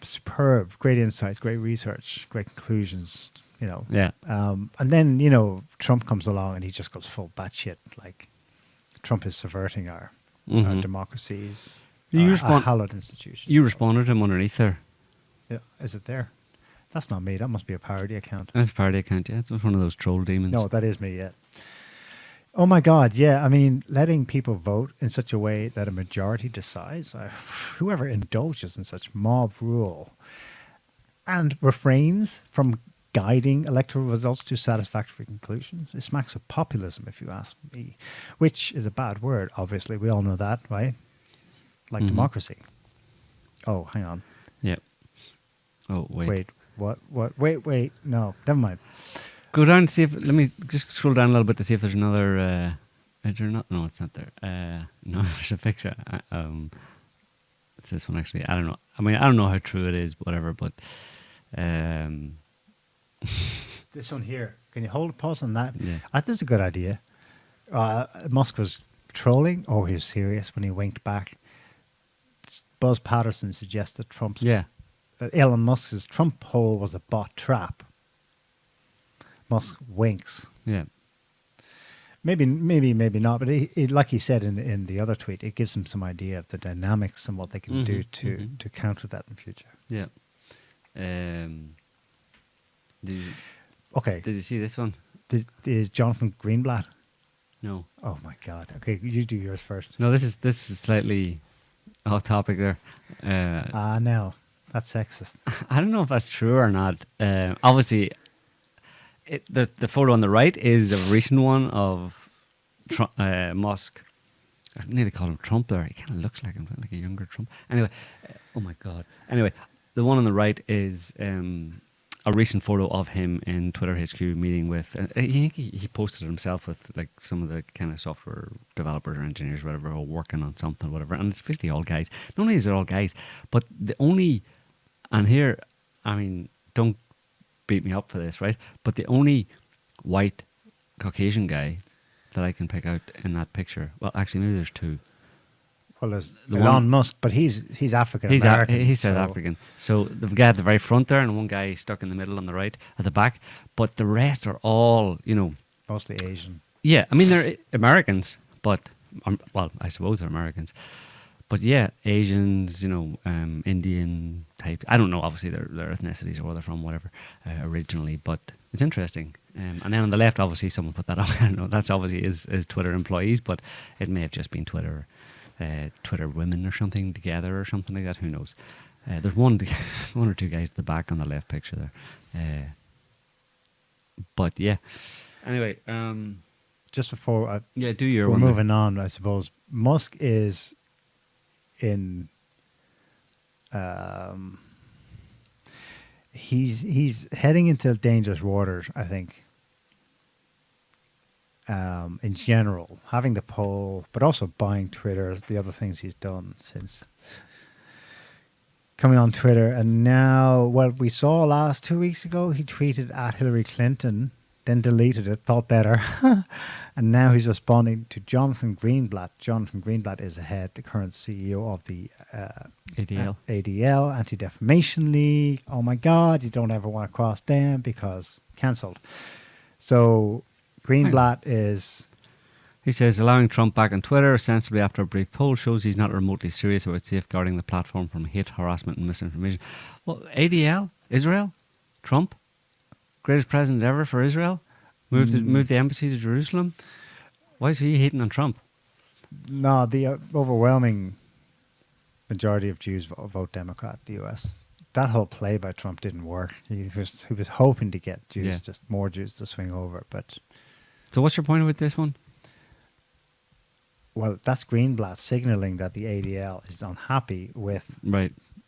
S2: superb, great insights, great research, great conclusions.
S1: Yeah.
S2: And then Trump comes along and he just goes full batshit. Like Trump is subverting our democracies, our hallowed institutions.
S1: You responded to him underneath there.
S2: Yeah, is it there? That's not me. That must be a parody account.
S1: That's a parody account, yeah. It's one of those troll demons.
S2: No, that is me. Yeah. Oh my God, yeah. I mean, letting people vote in such a way that a majority decides, whoever indulges in such mob rule and refrains from guiding electoral results to satisfactory conclusions, it smacks of populism, if you ask me, which is a bad word, obviously. We all know that, right? Like democracy. Oh, hang on.
S1: Yeah. Oh, wait.
S2: What? Wait. No, never mind.
S1: Go down and see if. Let me just scroll down a little bit to see if there's another. Is there not? No, it's not there. No, there's a picture. It's this one actually. I don't know. I mean, I don't know how true it is, whatever. But
S2: this one here. Can you hold a pause on that?
S1: Yeah.
S2: I think it's a good idea. Musk was trolling. Oh, he was serious when he winked back. Buzz Patterson suggested Trump's.
S1: yeah,
S2: Elon Musk's Trump poll was a bot trap. Musk winks.
S1: yeah,
S2: Maybe not. But it, like he said in the other tweet, it gives him some idea of the dynamics and what they can do to counter that in the future.
S1: yeah.
S2: Okay.
S1: Did you see this one?
S2: Is Jonathan Greenblatt?
S1: No.
S2: Oh my God. Okay, you do yours first.
S1: No, this is slightly off topic there.
S2: No, that's sexist.
S1: I don't know if that's true or not. Obviously, the photo on the right is a recent one of Musk. I need to call him Trump there. He kind of looks like him, like a younger Trump. Anyway, oh my God. Anyway, the one on the right is a recent photo of him in Twitter HQ meeting with. He posted it himself with like some of the kind of software developers or engineers, or whatever, all working on something, whatever. And it's basically all guys. Not only is it all guys, but the only, and here, I mean, don't beat me up for this, right? But the only white Caucasian guy that I can pick out in that picture, well, actually, maybe there's two.
S2: Well, there's
S1: The
S2: Elon
S1: one-
S2: Musk, but he's African
S1: He's
S2: American.
S1: he's South African. So the guy at the very front there, and one guy stuck in the middle on the right at the back. But the rest are all,
S2: Mostly Asian.
S1: yeah. I mean, they're Americans, but well, I suppose they're Americans. But yeah, Asians, Indian type. I don't know, obviously, their ethnicities or where they're from, whatever, originally. But it's interesting. And then on the left, obviously, someone put that up. I don't know. That's obviously is Twitter employees, but it may have just been Twitter women or something together or something like that. Who knows? There's one or two guys at the back on the left picture there. But yeah. Anyway,
S2: just before
S1: do your
S2: we're
S1: one.
S2: moving on, I suppose Musk is in. He's heading into dangerous waters, I think. In general, having the poll, but also buying Twitter, the other things he's done since coming on Twitter. And now, what we saw 2 weeks ago, he tweeted at Hillary Clinton, then deleted it, thought better. And now he's responding to Jonathan Greenblatt. Jonathan Greenblatt is the current CEO of the ADL, Anti-Defamation League. Oh my God, you don't ever want to cross them because cancelled. So Greenblatt is...
S1: He says, allowing Trump back on Twitter sensibly after a brief poll shows he's not remotely serious about safeguarding the platform from hate, harassment and misinformation. Well, ADL, Israel, Trump, greatest president ever for Israel, moved the embassy to Jerusalem. Why is he hating on Trump?
S2: No, the overwhelming majority of Jews vote Democrat in the US. That whole play by Trump didn't work. He was hoping to get Jews, just more Jews to swing over. But
S1: so what's your point with this one?
S2: Well, that's Greenblatt signaling that the ADL is unhappy with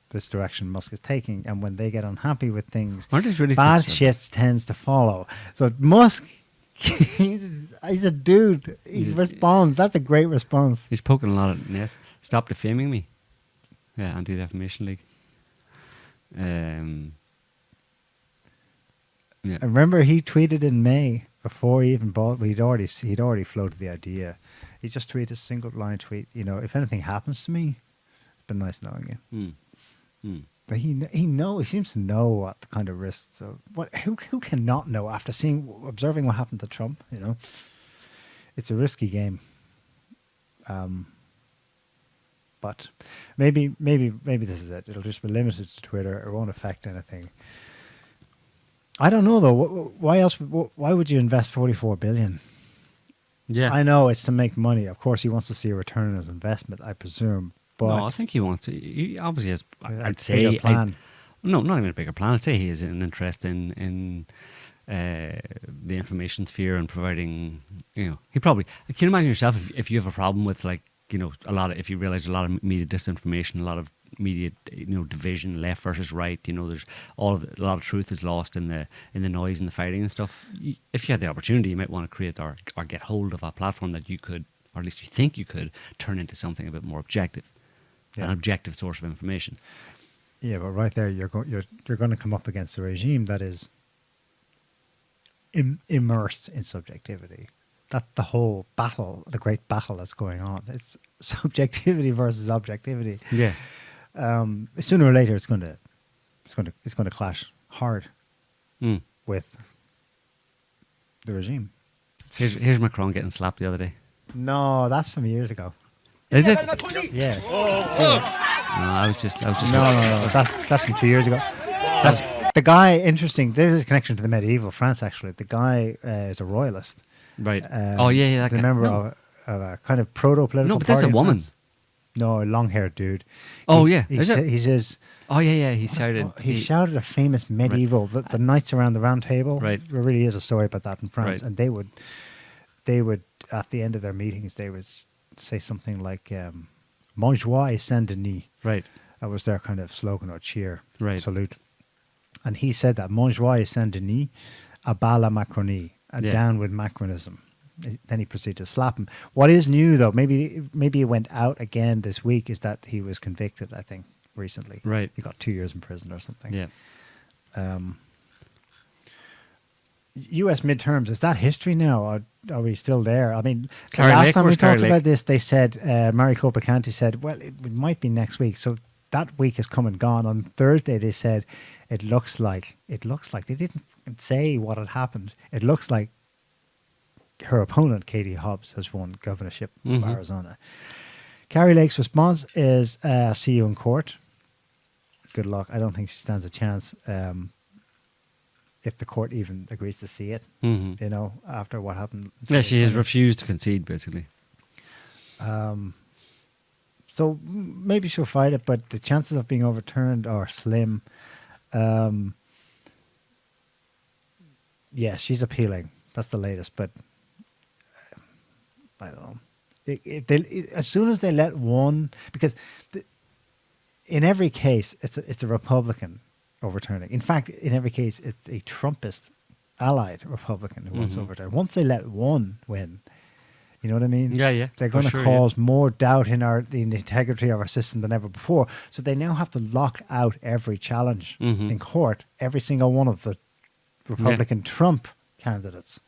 S2: this direction Musk is taking. And when they get unhappy with things,
S1: really
S2: bad shit tends to follow. So Musk, he's a dude. He responds. That's a great response.
S1: He's poking a lot of yes. Stop defaming me. Yeah, Anti-Defamation League. Yeah.
S2: I remember he tweeted in May before he even bought. He'd already floated the idea. He just tweeted a single line tweet. If anything happens to me, it's been nice knowing you. But he seems to know what the kind of risks. So who cannot know after observing what happened to Trump? It's a risky game. But maybe this is it. It'll just be limited to Twitter. It won't affect anything. I don't know though. Why else? Why would you invest $44 billion?
S1: Yeah,
S2: I know it's to make money. Of course, he wants to see a return on his investment, I presume. But
S1: no, I think he wants to. He obviously has. I'd say
S2: bigger plan.
S1: No, not even a bigger plan. I'd say he has an interest in the information sphere and providing. He probably. Can you imagine yourself if you have a problem with if you realize a lot of media disinformation, a lot of media division, left versus right, there's a lot of truth is lost in the noise and the fighting and stuff. If you had the opportunity, you might want to create or get hold of a platform that you could, or at least you think you could, turn into something a bit more objective, an objective source of information.
S2: Yeah, but right there, you're going to come up against a regime that is immersed in subjectivity. That's the whole battle, the great battle that's going on. It's subjectivity versus objectivity.
S1: Yeah.
S2: Sooner or later, it's going to clash hard with the regime.
S1: Here's Macron getting slapped the other day.
S2: No, that's from years ago.
S1: Is it?
S2: Yeah.
S1: No, I was just.
S2: No. That's from 2 years ago. That's the guy. Interesting. There's a connection to the medieval France. Actually, the guy is a royalist.
S1: Right. That
S2: the member of a kind of proto-political.
S1: No, but that's a woman.
S2: France. No, a long-haired dude.
S1: He
S2: says.
S1: Oh yeah. He shouted.
S2: He shouted a famous medieval. The knights around the round table.
S1: Right.
S2: There really is a story about that in France,
S1: Right.
S2: and they would at the end of their meetings they would say something like "Mon joie et Saint Denis."
S1: Right.
S2: That was their kind of slogan or cheer,
S1: salute.
S2: And he said that "Mon joie et Saint Denis, à bas la Macronie," down with Macronism. Then he proceeded to slap him. What is new, though, maybe it went out again this week, is that he was convicted, I think, recently.
S1: Right.
S2: He got 2 years in prison or something.
S1: Yeah.
S2: U.S. midterms, is that history now? Or are we still there? I mean,
S1: Last
S2: time we talked about this, they said, Maricopa County said, well, it might be next week. So that week has come and gone. On Thursday, they said, it looks like. They didn't say what had happened. It looks like her opponent, Katie Hobbs, has won governorship of Arizona. Carrie Lake's response is, see you in court. Good luck. I don't think she stands a chance if the court even agrees to see it, you know, after what happened.
S1: Yeah, she has refused to concede, basically.
S2: So maybe she'll fight it, but the chances of being overturned are slim. Yeah, she's appealing. That's the latest, but I don't know. As soon as they let one, because in every case, it's a Republican overturning. In fact, in every case, it's a Trumpist allied Republican who wants to overturn. Once they let one win, you know what I mean?
S1: Yeah.
S2: They're going to cause more doubt in the integrity of our system than ever before. So they now have to lock out every challenge in court, every single one of the Republican Trump candidates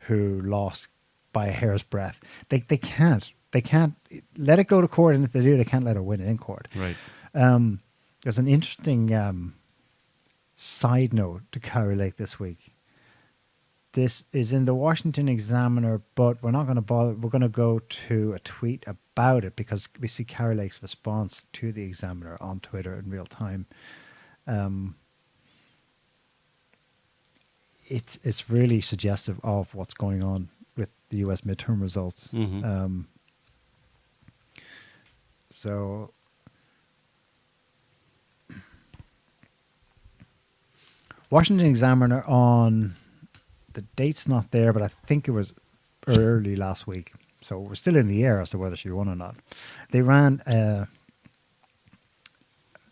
S2: who lost by a hair's breadth. They can't let it go to court, and if they do, they can't let her win it in court.
S1: Right.
S2: There's an interesting side note to Carrie Lake this week. This is in the Washington Examiner, but we're not going to bother. We're going to go to a tweet about it because we see Carrie Lake's response to the Examiner on Twitter in real time. It's really suggestive of what's going on with the U.S. midterm results. So Washington Examiner on, the date's not there, but I think it was early last week. So we're still in the air as to whether she won or not. They ran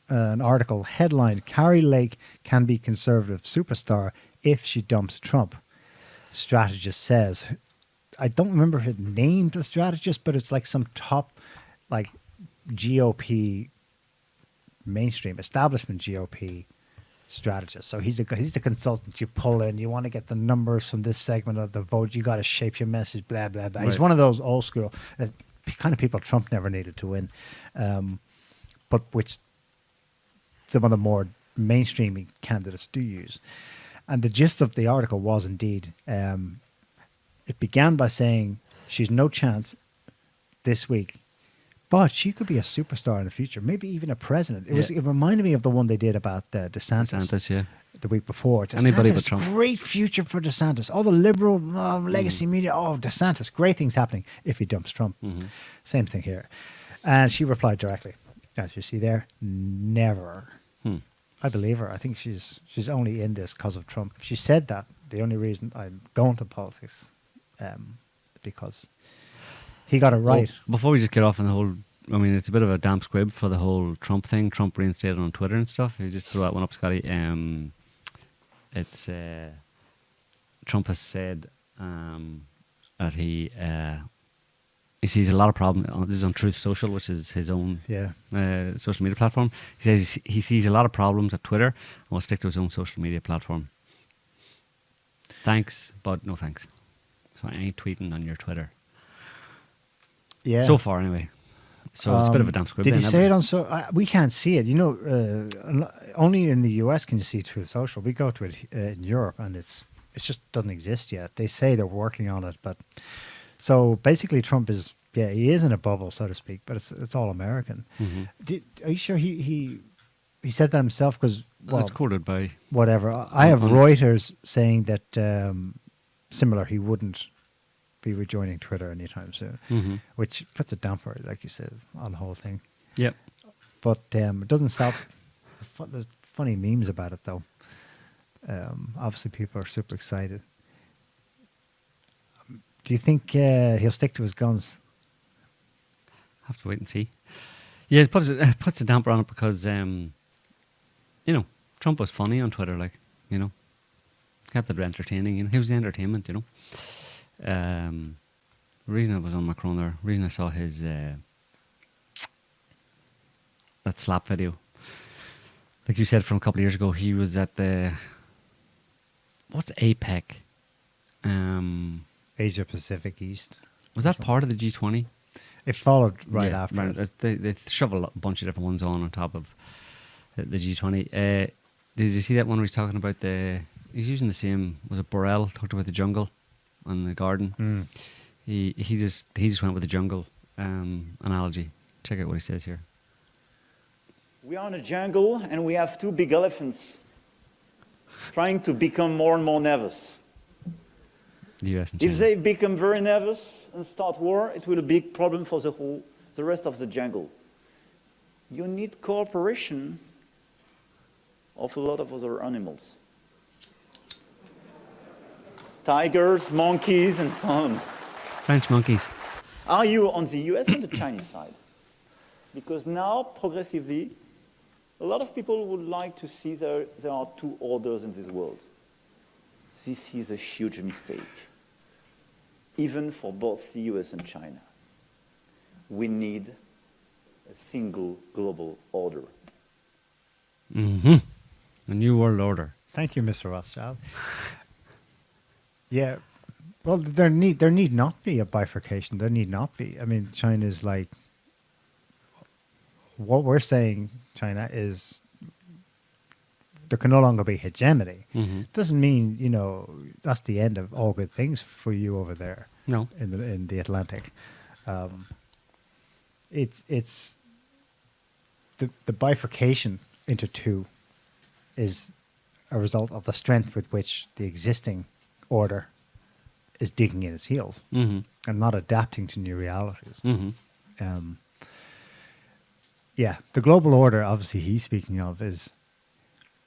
S2: an article headline, Carrie Lake can be conservative superstar if she dumps Trump. Strategist says. I don't remember who named the strategist, but it's like some top like GOP mainstream establishment GOP strategist. So he's the consultant you pull in. You want to get the numbers from this segment of the vote. You got to shape your message, blah, blah, blah. Right. He's one of those old school kind of people Trump never needed to win, but which some of the more mainstream candidates do use. And the gist of the article was indeed, it began by saying she's no chance this week, but she could be a superstar in the future, maybe even a president. It reminded me of the one they did about DeSantis, the week before.
S1: Anybody but Trump.
S2: Great future for DeSantis. All the liberal legacy media, DeSantis, great things happening if he dumps Trump. Same thing here. And she replied directly, as you see there, never. I believe her. I think she's only in this because of Trump. She said that the only reason I'm going to politics because he got it right.
S1: Well, before we just get off on the whole, I mean, it's a bit of a damp squib for the whole Trump thing. Trump reinstated on Twitter and stuff. You just throw that one up, Scotty. It's Trump has said that he sees a lot of problems. This is on Truth Social, which is his own social media platform. He says he sees a lot of problems at Twitter and will stick to his own social media platform. Thanks, but no thanks. So I ain't tweeting on your Twitter.
S2: Yeah.
S1: So far, anyway. So it's a bit of a damn squib.
S2: Did he say it on we can't see it. You know, only in the US can you see Truth Social. We go to it in Europe, and it just doesn't exist yet. They say they're working on it, but so basically, Trump is he is in a bubble, so to speak, but it's all American. Are you sure he said that himself? Because
S1: it's quoted by
S2: whatever. I have Reuters saying that similar. He wouldn't be rejoining Twitter anytime soon, which puts a damper, like you said, on the whole thing.
S1: Yep.
S2: But it doesn't stop. There's funny memes about it, though. Obviously, people are super excited. Do you think he'll stick to his guns?
S1: Have to wait and see. Yeah, it puts a damper on it because, you know, Trump was funny on Twitter, like, you know, kept it entertaining. You know, he was the entertainment, you know. The reason I was on Macron there, the reason I saw his that slap video, like you said from a couple of years ago, he was at the what's APEC,
S2: Asia Pacific East.
S1: Was that part of the G20?
S2: It followed right after.
S1: Right. They shove a bunch of different ones on top of the G20. Did you see that one where he's talking about he's using the same, was it Borrell, talked about the jungle and the garden. He just went with the jungle analogy. Check out what he says here.
S3: We are in a jungle and we have two big elephants trying to become more and more nervous.
S1: The US and
S3: If
S1: China.
S3: they become very nervous and start war, it will be a big problem for the rest of the jungle. You need cooperation of a lot of other animals. Tigers, monkeys, and so on.
S1: French monkeys.
S3: Are you on the US or the Chinese side? Because now, progressively, a lot of people would like to see there are two orders in this world. This is a huge mistake, even for both the US and China. We need a single global order.
S1: Mm-hmm. A new world order.
S2: Thank you, Mr. Rothschild. Yeah. Well, there need not be a bifurcation. There need not be. I mean, China's like, what we're saying, China, is there can no longer be hegemony.
S1: Mm-hmm.
S2: Doesn't mean, that's the end of all good things for you over there.
S1: No.
S2: In the Atlantic. It's the bifurcation into two is a result of the strength with which the existing order is digging in its heels
S1: Mm-hmm.
S2: and not adapting to new realities.
S1: Mm-hmm.
S2: Yeah, the global order, obviously, he's speaking of is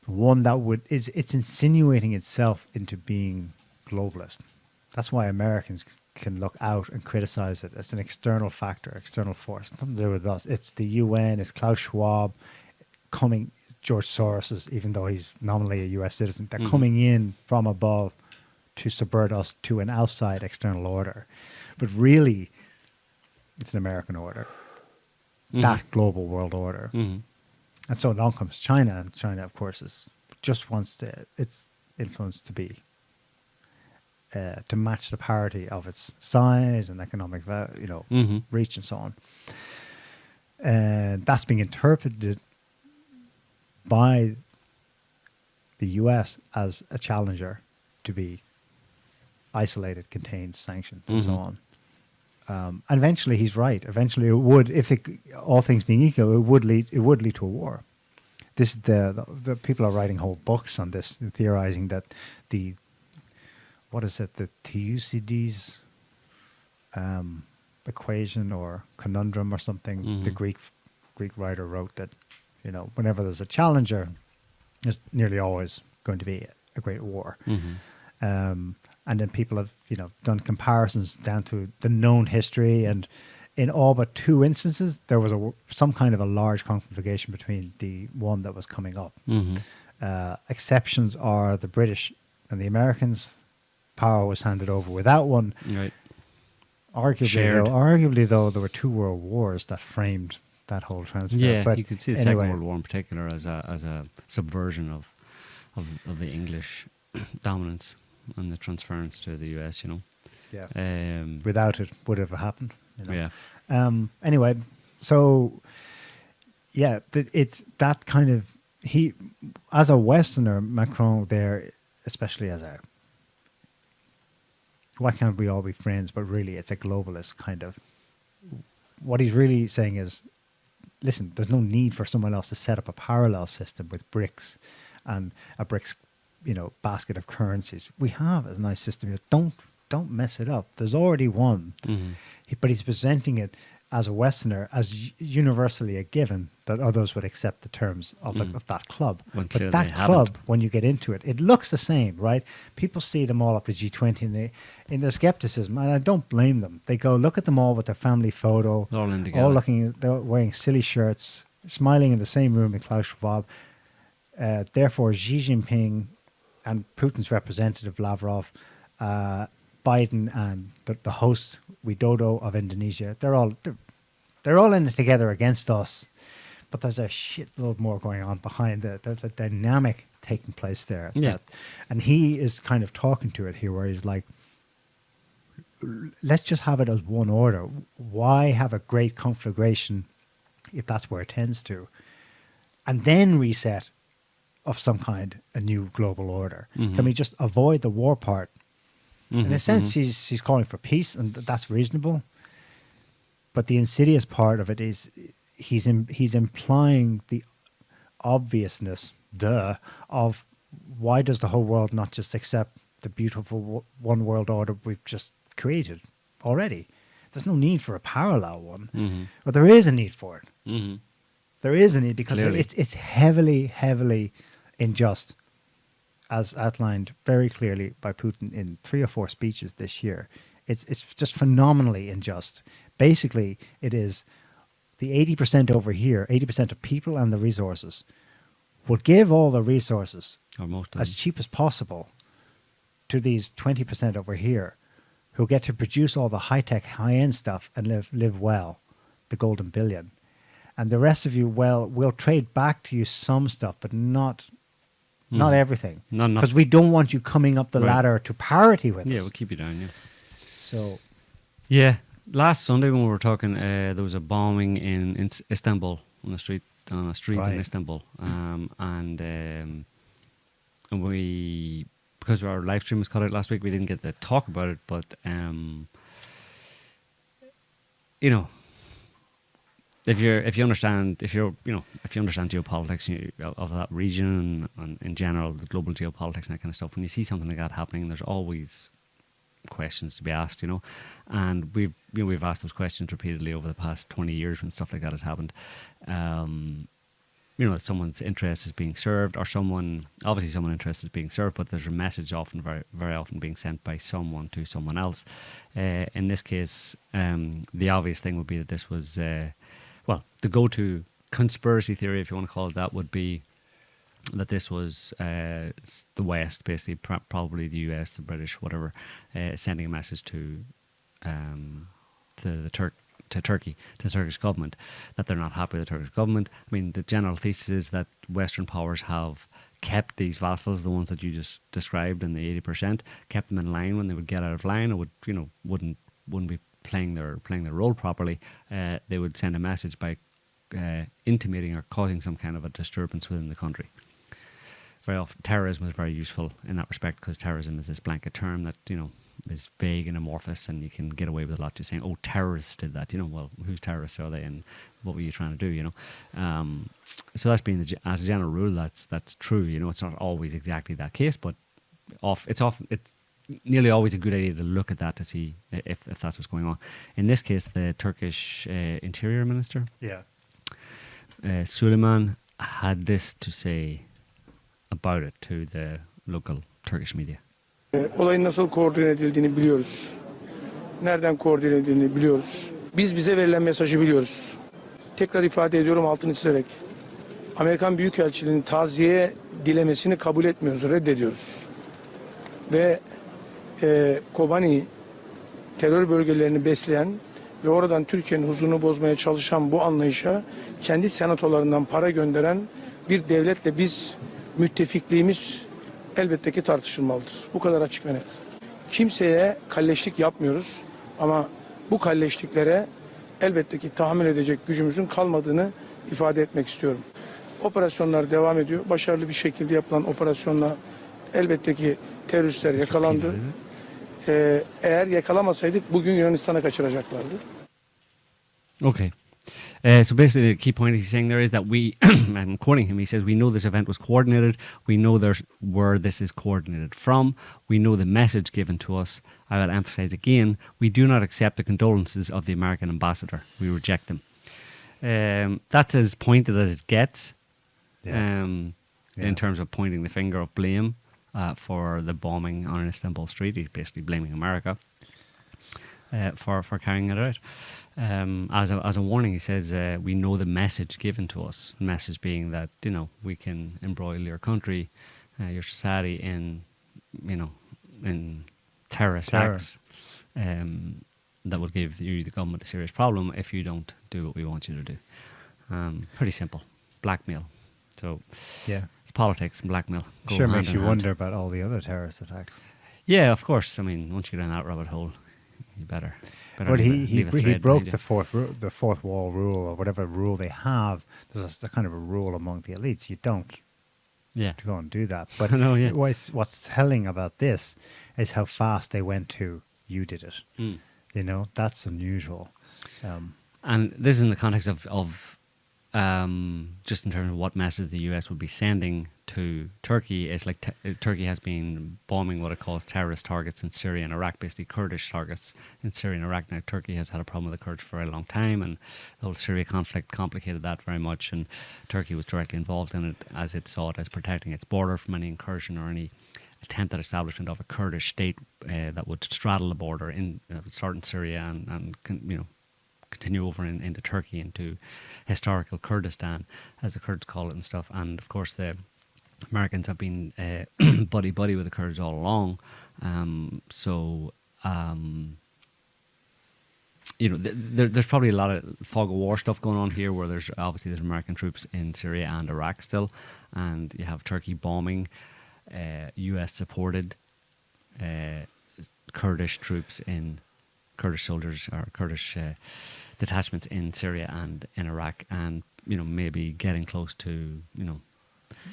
S2: one that it's insinuating itself into being globalist. That's why Americans can look out and criticize it as an external factor, external force. Nothing to do with us. It's the UN, it's Klaus Schwab coming, George Soros, even though he's nominally a US citizen, they're coming in from above to subvert us to an outside external order. But really, it's an American order, that global world order.
S1: Mm-hmm.
S2: And so along comes China, and China, of course, just wants its influence to be to match the parity of its size and economic reach and so on. And that's being interpreted by the US as a challenger to be isolated, contained, sanctioned, and so on. And eventually, he's right. Eventually, it would, all things being equal, it would lead to a war. This the people are writing whole books on this, theorizing that the Thucydides equation or conundrum or something. The Greek writer wrote that whenever there's a challenger, there's nearly always going to be a great war. And then people have done comparisons down to the known history, and in all but two instances, there was some kind of a large conflagration between the one that was coming up. Exceptions are the British and the Americans. Power was handed over without one.
S1: Right.
S2: Arguably, though, there were two world wars that framed that whole transfer.
S1: Yeah,
S2: but
S1: you could see the
S2: anyway,
S1: Second World War in particular as a subversion of the English dominance and the transference to the US.
S2: Yeah. Without it, would have happened.
S1: Yeah.
S2: Anyway, so yeah, it's that kind of he, as a Westerner, Macron there, especially as a why can't we all be friends? But really, it's a globalist kind of. What he's really saying is, listen, there's no need for someone else to set up a parallel system with BRICS and a BRICS, basket of currencies. We have a nice system here. Don't mess it up. There's already one. But he's presenting it as a Westerner as universally a given that others would accept the terms of that club. But that club, when you get into it, it looks the same, right? People see them all at the G20 and in their skepticism, and I don't blame them. They go, look at them all with their family photo,
S1: all in together.
S2: They're wearing silly shirts, smiling in the same room with Klaus Schwab. Therefore, Xi Jinping and Putin's representative, Lavrov, Biden and the host Widodo of Indonesia, they're all in it together against us. But there's a shitload more going on behind it. There's a dynamic taking place there.
S1: Yeah.
S2: And he is kind of talking to it here where he's like, let's just have it as one order. Why have a great conflagration if that's where it tends to? And then reset of some kind, a new global order. Can we just avoid the war part? In a sense, he's calling for peace, and that's reasonable. But the insidious part of it is he's implying the obviousness, of why does the whole world not just accept the beautiful one world order we've just created already? There's no need for a parallel one, but there is a need for it. There is a need because it's heavily unjust, as outlined very clearly by Putin in 3 or 4 speeches this year. It's just phenomenally unjust. Basically, it is the 80% over here, 80% of people and the resources, would give all the resources
S1: or most of
S2: as
S1: them.
S2: cheap as possible to these 20% over here who get to produce all the high-tech, high-end stuff and live well, the golden billion. And the rest of you, well, we'll trade back to you some stuff, but not everything.
S1: Not enough.
S2: Because we don't want you coming up the ladder to parity with us.
S1: Yeah, we'll keep you down, yeah.
S2: So,
S1: yeah, last Sunday when we were talking, there was a bombing in Istanbul on a street
S2: Right.
S1: in Istanbul, and we, because our live stream was cut out last week, we didn't get to talk about it. But you know, if you understand geopolitics of that region and in general the global geopolitics and that kind of stuff, when you see something like that happening, there's always questions to be asked, and we've asked those questions repeatedly over the past 20 years when stuff like that has happened. That someone's interest is being served, or someone interest is being served, but there's a message often, very, very often being sent by someone to someone else. In this case, the obvious thing would be that this was, the go-to conspiracy theory, if you want to call it that, would be that this was the West, basically, probably the US, the British, whatever, sending a message to Turkey, to the Turkish government, that they're not happy with the Turkish government. I mean, the general thesis is that Western powers have kept these vassals, the ones that you just described in the 80%, kept them in line when they would get out of line, or wouldn't be playing their role properly. They would send a message by intimating or causing some kind of a disturbance within the country. Very often, terrorism is very useful in that respect, because terrorism is this blanket term that is vague and amorphous, and you can get away with a lot just saying, "Oh, terrorists did that." Well, whose terrorists are they, and what were you trying to do? So that's been as a general rule, that's true. It's not always exactly that case, but it's nearly always a good idea to look at that to see if that's what's going on. In this case, the Turkish Interior Minister, Suleiman, had this to say about it to the local Turkish media.
S4: Olayın nasıl koordine edildiğini biliyoruz. Nereden koordine edildiğini biliyoruz. Biz bize verilen mesajı biliyoruz. Tekrar ifade ediyorum altını çizerek. Amerikan Büyükelçiliğinin taziye dilemesini kabul etmiyoruz, reddediyoruz. Ve Kobani terör bölgelerini besleyen ve oradan Türkiye'nin huzurunu bozmaya çalışan bu anlayışa kendi senatolarından para gönderen bir devletle biz müttefikliğimiz elbette ki tartışılmalıdır. Bu kadar açık ve net. Kimseye kalleşlik yapmıyoruz ama bu kalleşliklere elbette ki tahammül edecek gücümüzün kalmadığını ifade etmek istiyorum. Operasyonlar devam ediyor. Başarılı bir şekilde yapılan operasyonla elbette ki teröristler yakalandı. Eğer yakalamasaydık bugün Yunanistan'a kaçıracaklardı.
S1: Okay. So basically, the key point he's saying there is that we, I'm quoting him, he says, we know this event was coordinated. We know where this is coordinated from. We know the message given to us. I will emphasize again, we do not accept the condolences of the American ambassador. We reject them. That's as pointed as it gets in terms of pointing the finger of blame for the bombing on Istanbul street. He's basically blaming America for carrying it out. As a warning, he says, we know the message given to us. The message being that, we can embroil your country, your society in terrorist acts that would give you, the government, a serious problem if you don't do what we want you to do. Pretty simple. Blackmail. So it's politics and blackmail. Go
S2: sure
S1: hand
S2: makes
S1: in
S2: you
S1: hand.
S2: wonder about all the other terrorist attacks.
S1: Yeah, of course. I mean, once you get down that rabbit hole, you better.
S2: But he
S1: leave a thread
S2: broke
S1: behind
S2: the fourth wall rule, or whatever rule they have. There's a kind of a rule among the elites. You don't
S1: Yeah.
S2: to go and do that. But
S1: I know, yeah.
S2: what's telling about this is how fast they went to, you did it.
S1: Mm.
S2: That's unusual.
S1: And this is in the context of just in terms of what message the US would be sending to Turkey. It's like Turkey has been bombing what it calls terrorist targets in Syria and Iraq, basically Kurdish targets in Syria and Iraq. Now, Turkey has had a problem with the Kurds for a very long time, and the whole Syria conflict complicated that very much, and Turkey was directly involved in it as it saw it as protecting its border from any incursion or any attempt at establishment of a Kurdish state that would straddle the border that would start in Syria and continue over into Turkey, into historical Kurdistan, as the Kurds call it and stuff. And of course, the Americans have been buddy-buddy with the Kurds all along. There's probably a lot of fog of war stuff going on here, where there's American troops in Syria and Iraq still, and you have Turkey bombing US-supported Kurdish troops Kurdish soldiers or Kurdish detachments in Syria and in Iraq, and maybe getting close to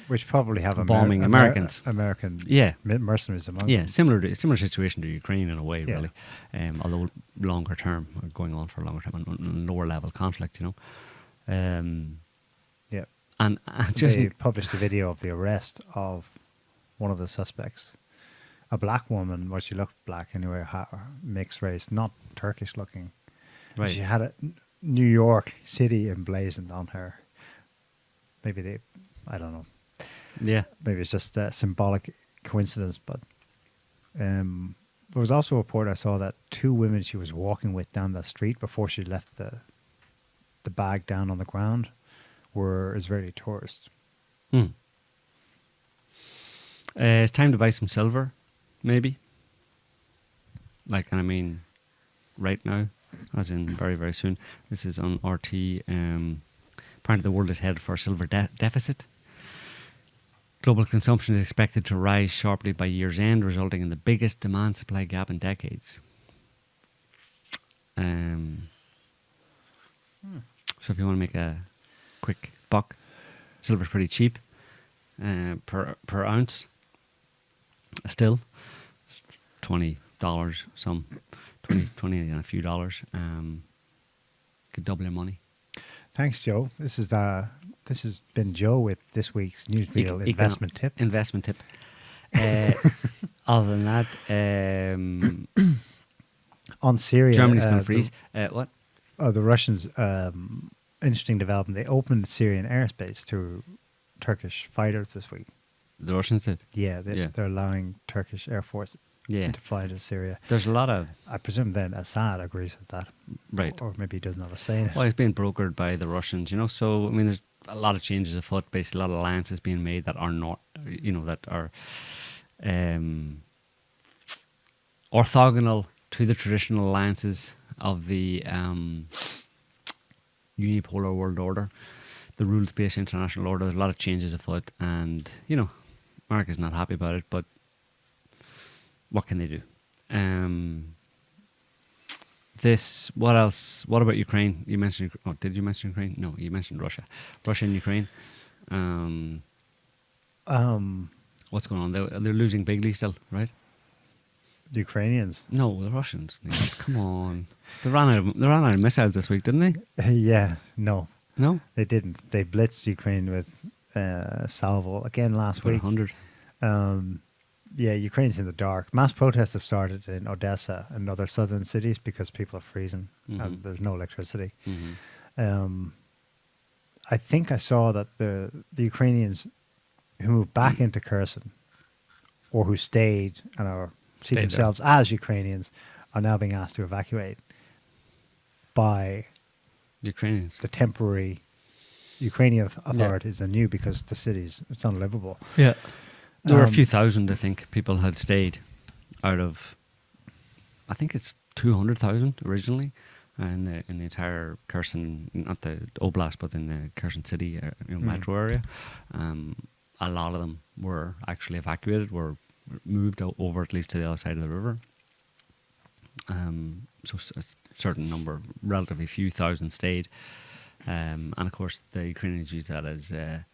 S2: which probably have
S1: bombing Americans,
S2: American mercenaries among them.
S1: Yeah, similar situation to Ukraine in a way, really. Although longer term, or going on for a longer time, on lower level conflict, And
S2: they published a video of the arrest of one of the suspects. A black woman, well, she looked black anyway, mixed race, not Turkish looking.
S1: Right.
S2: She had a New York City emblazoned on her. Maybe I don't know.
S1: Yeah.
S2: Maybe it's just a symbolic coincidence, but there was also a report I saw that 2 women she was walking with down the street before she left the bag down on the ground were Israeli tourists.
S1: It's time to buy some silver. Maybe. Right now, as in very, very soon. This is on RT. Apparently the world is headed for a silver deficit. Global consumption is expected to rise sharply by year's end, resulting in the biggest demand-supply gap in decades. So if you want to make a quick buck, silver's pretty cheap per ounce. Still, $20 some, 20 and a few dollars. Could double your money.
S2: Thanks, Joe. This has been Joe with this week's NewsReal investment tip.
S1: Investment tip. Other than that,
S2: on Syria,
S1: Germany's going to freeze. What?
S2: Oh, the Russians. Interesting development. They opened Syrian airspace to Turkish fighters this week.
S1: The Russians did?
S2: Yeah, they're allowing Turkish Air Force to fly to Syria.
S1: There's a lot of...
S2: I presume then Assad agrees with that.
S1: Right.
S2: Or maybe he doesn't have a say in it.
S1: Well, it's being brokered by the Russians, so, there's a lot of changes afoot, basically a lot of alliances being made that are not, that are orthogonal to the traditional alliances of the unipolar world order, the rules-based international order. There's a lot of changes afoot, and, America's not happy about it, but what can they do? What else? What about Ukraine? You mentioned, did you mention Ukraine? No, you mentioned Russia. Russia and Ukraine. What's going on? They're losing bigly still, right?
S2: The Ukrainians?
S1: No, the Russians. Come on. They ran out of missiles this week, didn't they?
S2: Yeah, no.
S1: No?
S2: They didn't. They blitzed Ukraine with salvo again last week.
S1: 100.
S2: Yeah, Ukraine's in the dark. Mass protests have started in Odessa and other southern cities because people are freezing and there's no electricity. I think I saw that the Ukrainians who moved back into Kherson or who stayed and are see themselves as Ukrainians are now being asked to evacuate by
S1: Ukrainians.
S2: The temporary Ukrainian authorities anew because the city's it's unlivable.
S1: Yeah. There were a few thousand, I think, people had stayed out of, I think it's 200,000 originally in the entire Kherson, not the Oblast, but in the Kherson city metro area. A lot of them were actually evacuated, were moved over at least to the other side of the river. So a certain number, relatively few thousand stayed. And of course, the Ukrainians used that as a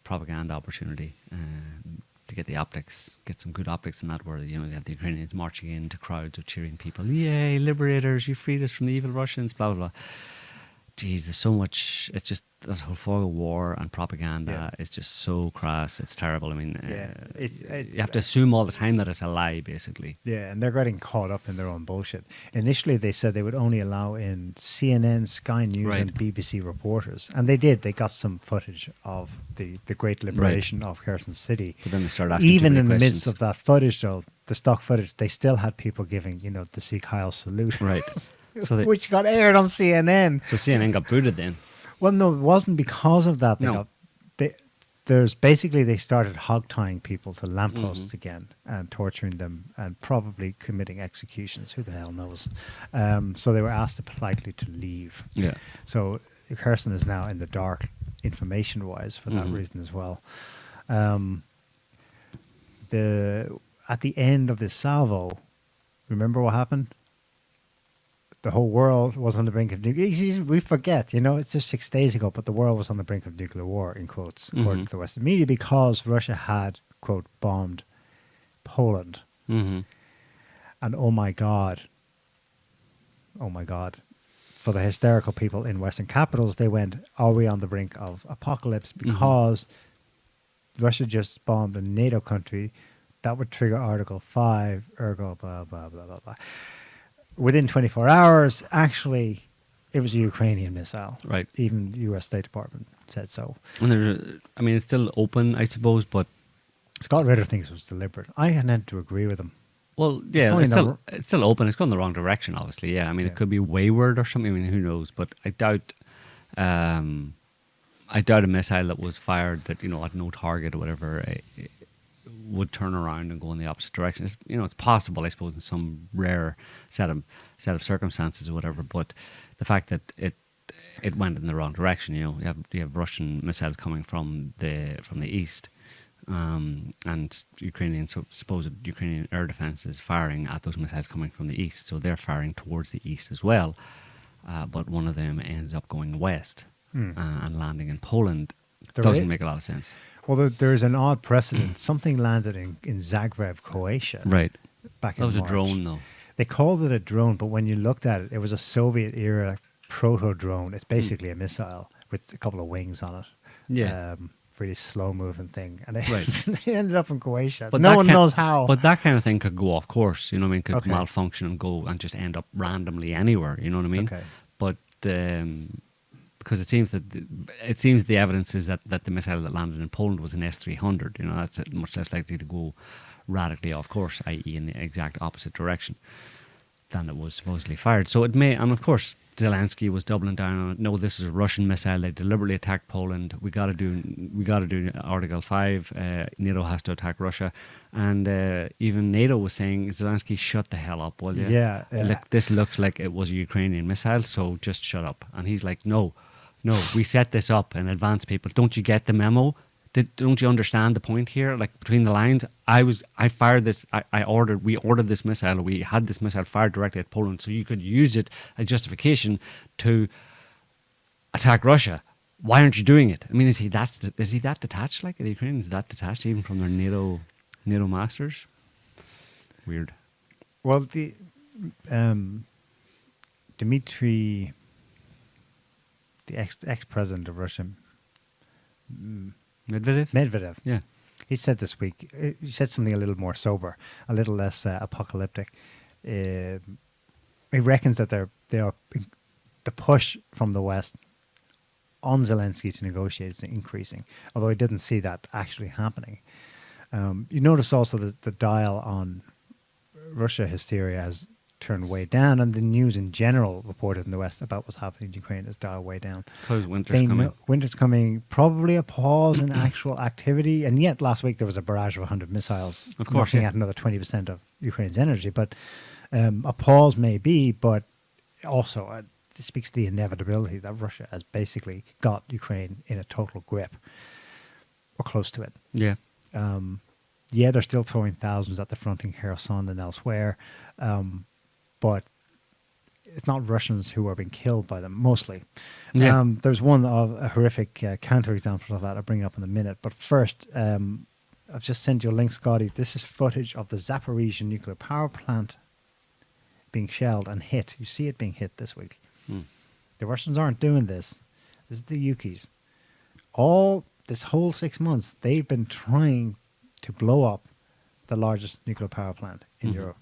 S1: propaganda opportunity to get the optics, get some good optics in that, where you have the Ukrainians marching into crowds of cheering people, "Yay, liberators! You freed us from the evil Russians!" Blah blah blah. geez, there's so much. It's just that whole fog of war and propaganda is just so crass. It's terrible. I mean,
S2: it's
S1: you have to assume all the time that it's a lie, basically.
S2: Yeah, and they're getting caught up in their own bullshit. Initially, they said they would only allow in CNN, Sky News, and BBC reporters, and they did. They got some footage of the Great Liberation of Kherson City.
S1: But then they started asking
S2: Even
S1: too
S2: in
S1: many
S2: the midst
S1: questions.
S2: of that footage, though, the stock footage, they still had people giving, the Sieg Heil salute,
S1: Right. So they,
S2: which got aired on CNN.
S1: so CNN got booted then.
S2: Well, no, it wasn't because of that.
S1: No.
S2: They started hog tying people to lampposts again and torturing them and probably committing executions. Who the hell knows? So they were asked politely to leave.
S1: Yeah.
S2: So Kherson is now in the dark, information-wise, for that reason as well. At the end of this salvo, remember what happened? The whole world was on the brink of nuclear. We forget, it's just 6 days ago, but the world was on the brink of nuclear war, in quotes, according to the Western media, because Russia had, quote, bombed Poland.
S1: Mm-hmm.
S2: And oh my God, for the hysterical people in Western capitals, they went, are we on the brink of apocalypse? Because Russia just bombed a NATO country. That would trigger Article 5, ergo, blah, blah, blah, blah, blah. Within 24 hours, actually, it was a Ukrainian missile.
S1: Right.
S2: Even the U.S. State Department said so.
S1: And it's still open, I suppose, but
S2: Scott Ritter thinks it was deliberate. I had to agree with him.
S1: well,
S2: It's
S1: yeah,
S2: going
S1: it's still open. It's going the wrong direction, obviously. Yeah, I mean, it could be wayward or something. I mean, who knows? But I doubt a missile that was fired that at no target or whatever would turn around and go in the opposite direction. It's possible, I suppose, in some rare set of circumstances or whatever. But the fact that it went in the wrong direction, you have Russian missiles coming from the east, and supposed Ukrainian air defense is firing at those missiles coming from the east, so they're firing towards the east as well. But one of them ends up going west and landing in Poland. Doesn't make a lot of sense.
S2: Well, there's an odd precedent. Something landed in Zagreb, Croatia.
S1: Right.
S2: Back in
S1: That was
S2: March.
S1: a drone, though.
S2: They called it a drone, but when you looked at it, it was a Soviet-era proto-drone. It's basically a missile with a couple of wings on it.
S1: Yeah.
S2: Really slow-moving thing. And it,
S1: Right.
S2: it ended up in Croatia.
S1: But
S2: no
S1: that
S2: one knows how.
S1: But that kind of thing could go off course, could
S2: Okay.
S1: malfunction and go and just end up randomly anywhere, you know what I mean?
S2: Okay.
S1: But because it seems the evidence is that the missile that landed in Poland was an S-300, that's much less likely to go radically off course, i.e. in the exact opposite direction than it was supposedly fired. So it may, and of course, Zelensky was doubling down on it. No, this is a Russian missile. They deliberately attacked Poland. We got to do Article 5. NATO has to attack Russia, and even NATO was saying, Zelensky, shut the hell up, will you?
S2: Yeah.
S1: This looks like it was a Ukrainian missile, so just shut up. And he's like, no, we set this up in advance, people. Don't you get the memo? Don't you understand the point here? Like, between the lines, I fired this. We ordered this missile. We had this missile fired directly at Poland, so you could use it as justification to attack Russia. Why aren't you doing it? I mean, is he that detached? Like, are the Ukrainians that detached even from their NATO masters? Weird.
S2: Well, the Dmitry, the ex-president of Russia, Medvedev.
S1: Yeah.
S2: He said this week, he said something a little more sober, a little less apocalyptic. He reckons that the push from the West on Zelensky to negotiate is increasing, although he didn't see that actually happening. You notice also that the dial on Russia hysteria has turned way down, and the news in general reported in the West about what's happening in Ukraine is dialed way down.
S1: Because winter's coming.
S2: Probably a pause in actual activity, and yet last week there was a barrage of 100 missiles,
S1: of course,
S2: knocking at another 20% of Ukraine's energy. But a pause may be, but also it speaks to the inevitability that Russia has basically got Ukraine in a total grip, or close to it.
S1: Yeah.
S2: They're still throwing thousands at the front in Kherson and elsewhere, but it's not Russians who are being killed by them, mostly.
S1: Yeah.
S2: There's a horrific counterexample of that I'll bring up in a minute. But first, I've just sent you a link, Scotty. This is footage of the Zaporizhzhia nuclear power plant being shelled and hit. You see it being hit this week. The Russians aren't doing this. This is the Ukis. This whole 6 months, they've been trying to blow up the largest nuclear power plant in Europe.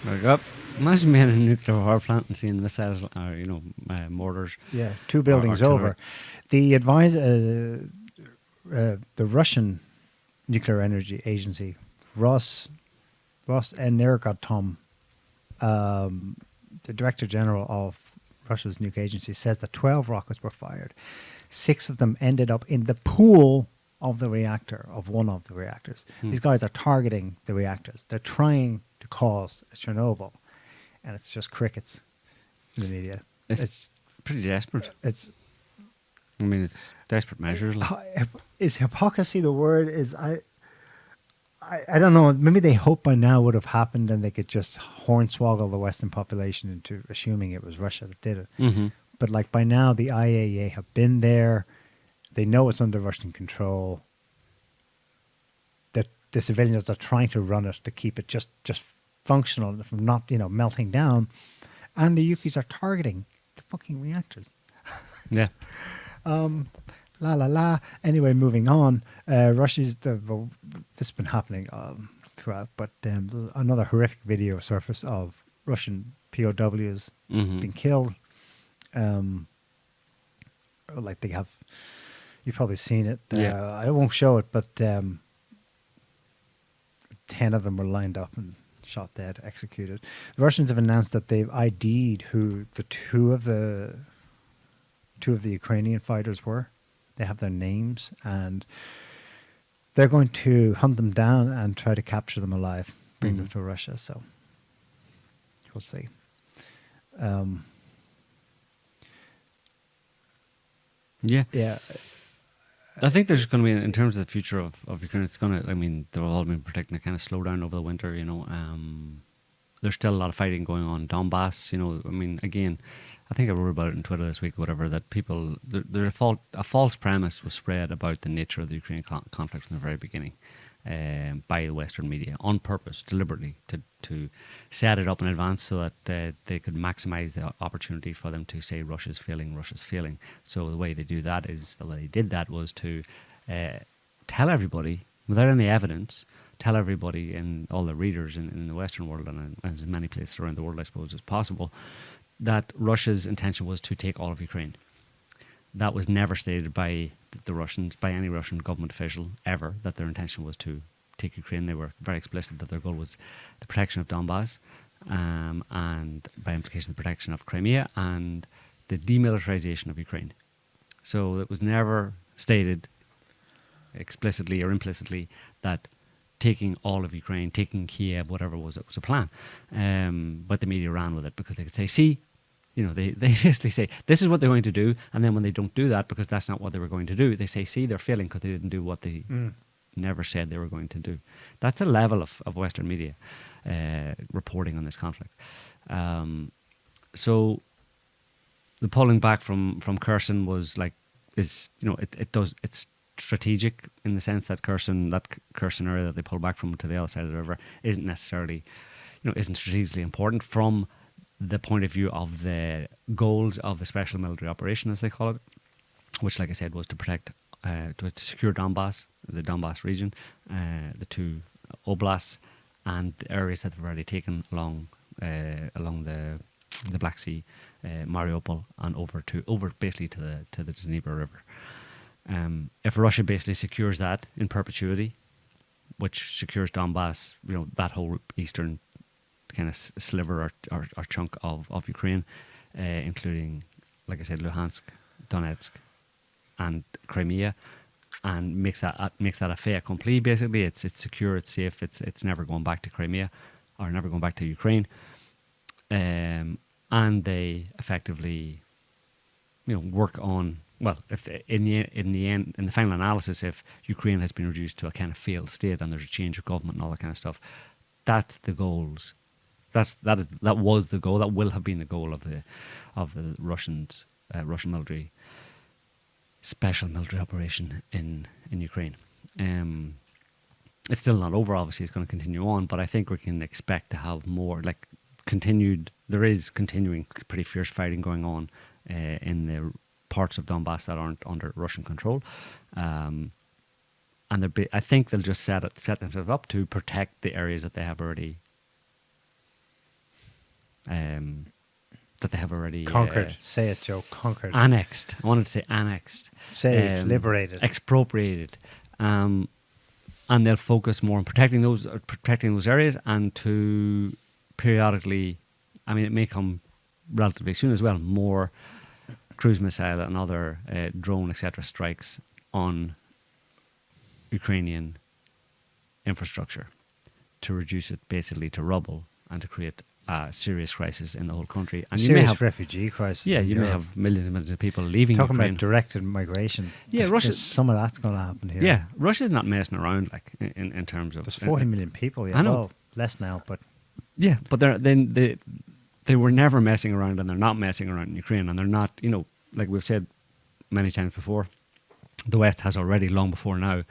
S1: There you go. Imagine being in a nuclear power plant and seeing missiles or, mortars.
S2: Yeah, 2 buildings
S1: artillery.
S2: over. The Russian Nuclear Energy Agency, Rosenergoatom, the Director General of Russia's nuke agency, says that 12 rockets were fired. 6 of them ended up in the pool of the reactor, of one of the reactors. These guys are targeting the reactors. They're trying to cause a Chernobyl. And it's just crickets in the media.
S1: It's pretty desperate.
S2: It's
S1: desperate measures.
S2: Is hypocrisy the word? I don't know. Maybe they hope by now would have happened and they could just hornswoggle the Western population into assuming it was Russia that did it.
S1: Mm-hmm.
S2: But like by now, the IAEA have been there. They know it's under Russian control. That the civilians are trying to run it to keep it just functional from not melting down, and the Ukis are targeting the fucking reactors.
S1: Yeah.
S2: La la la. Anyway, moving on. Russia's this has been happening throughout, but another horrific video surfaced of Russian POWs being killed. Like they have, you've probably seen it. I won't show it, but 10 of them were lined up and shot dead, executed. The Russians have announced that they've ID'd who the two of the Ukrainian fighters were. They have their names, and they're going to hunt them down and try to capture them alive, bring them to Russia. So we'll see. Yeah.
S1: I think there's going to be, in terms of the future of Ukraine, it's going to, they've all been predicting a kind of slowdown over the winter, There's still a lot of fighting going on. Donbass, again, I think I wrote about it on Twitter this week or whatever, that people, a false premise was spread about the nature of the Ukraine conflict from the very beginning by the Western media, on purpose, deliberately, to set it up in advance so that they could maximize the opportunity for them to say Russia's failing. So the way they did that was to tell everybody, without any evidence, tell everybody and all the readers in the Western world and as many places around the world, I suppose, as possible, that Russia's intention was to take all of Ukraine. That was never stated by the Russians, by any Russian government official ever, that their intention was to take Ukraine. They were very explicit that their goal was the protection of Donbass and by implication the protection of Crimea and the demilitarization of Ukraine. So it was never stated explicitly or implicitly that taking all of Ukraine, taking Kiev, whatever it was a plan. But the media ran with it because they could say, see, they basically say, this is what they're going to do. And then when they don't do that, because that's not what they were going to do, they say, see, they're failing because they didn't do what they never said they were going to do. That's the level of Western media reporting on this conflict. So the pulling back from Kherson was it's strategic in the sense that Kherson area that they pulled back from to the other side of the river isn't necessarily, isn't strategically important from the point of view of the goals of the special military operation, as they call it, which, like I said, was to protect, to secure Donbass, the Donbass region, the two oblasts, and the areas that they've already taken along the Black Sea, Mariupol, and over basically to the Dnieper River. If Russia basically secures that in perpetuity, which secures Donbass, that whole eastern kind of sliver or chunk of Ukraine, including, like I said, Luhansk, Donetsk, and Crimea, and makes that a fait accompli. Basically, it's secure, it's safe, it's never going back to Crimea or never going back to Ukraine. and they effectively, work on. Well, if in the end, in the final analysis, if Ukraine has been reduced to a kind of failed state and there's a change of government and all that kind of stuff, that's the goals. That was the goal. That will have been the goal of the Russian military special military operation in Ukraine. It's still not over. Obviously, it's going to continue on, but I think we can expect to have more continued. There is continuing pretty fierce fighting going on in the parts of Donbass that aren't under Russian control, and I think they'll just set themselves up to protect the areas that they have already.
S2: Conquered. Say it, Joe. Conquered.
S1: Annexed. I wanted to say annexed.
S2: Saved. Liberated.
S1: Expropriated. And they'll focus more on protecting those areas, and to periodically, I mean, it may come relatively soon as well, more cruise missile and other drone, etc., strikes on Ukrainian infrastructure to reduce it basically to rubble and to create a serious crisis in the whole country. And
S2: serious
S1: you may have
S2: refugee crisis.
S1: Yeah, you may have millions and millions of people leaving
S2: Talking
S1: Ukraine.
S2: about directed migration.
S1: Yeah, Russia.
S2: Some of that's going to happen here.
S1: Yeah, Russia's not messing around in terms of.
S2: There's 40 million people. Yeah,
S1: I know.
S2: Well, less now, but
S1: yeah, but they were never messing around, and they're not messing around in Ukraine, and they're not. Like we've said many times before, the West has already, long before now,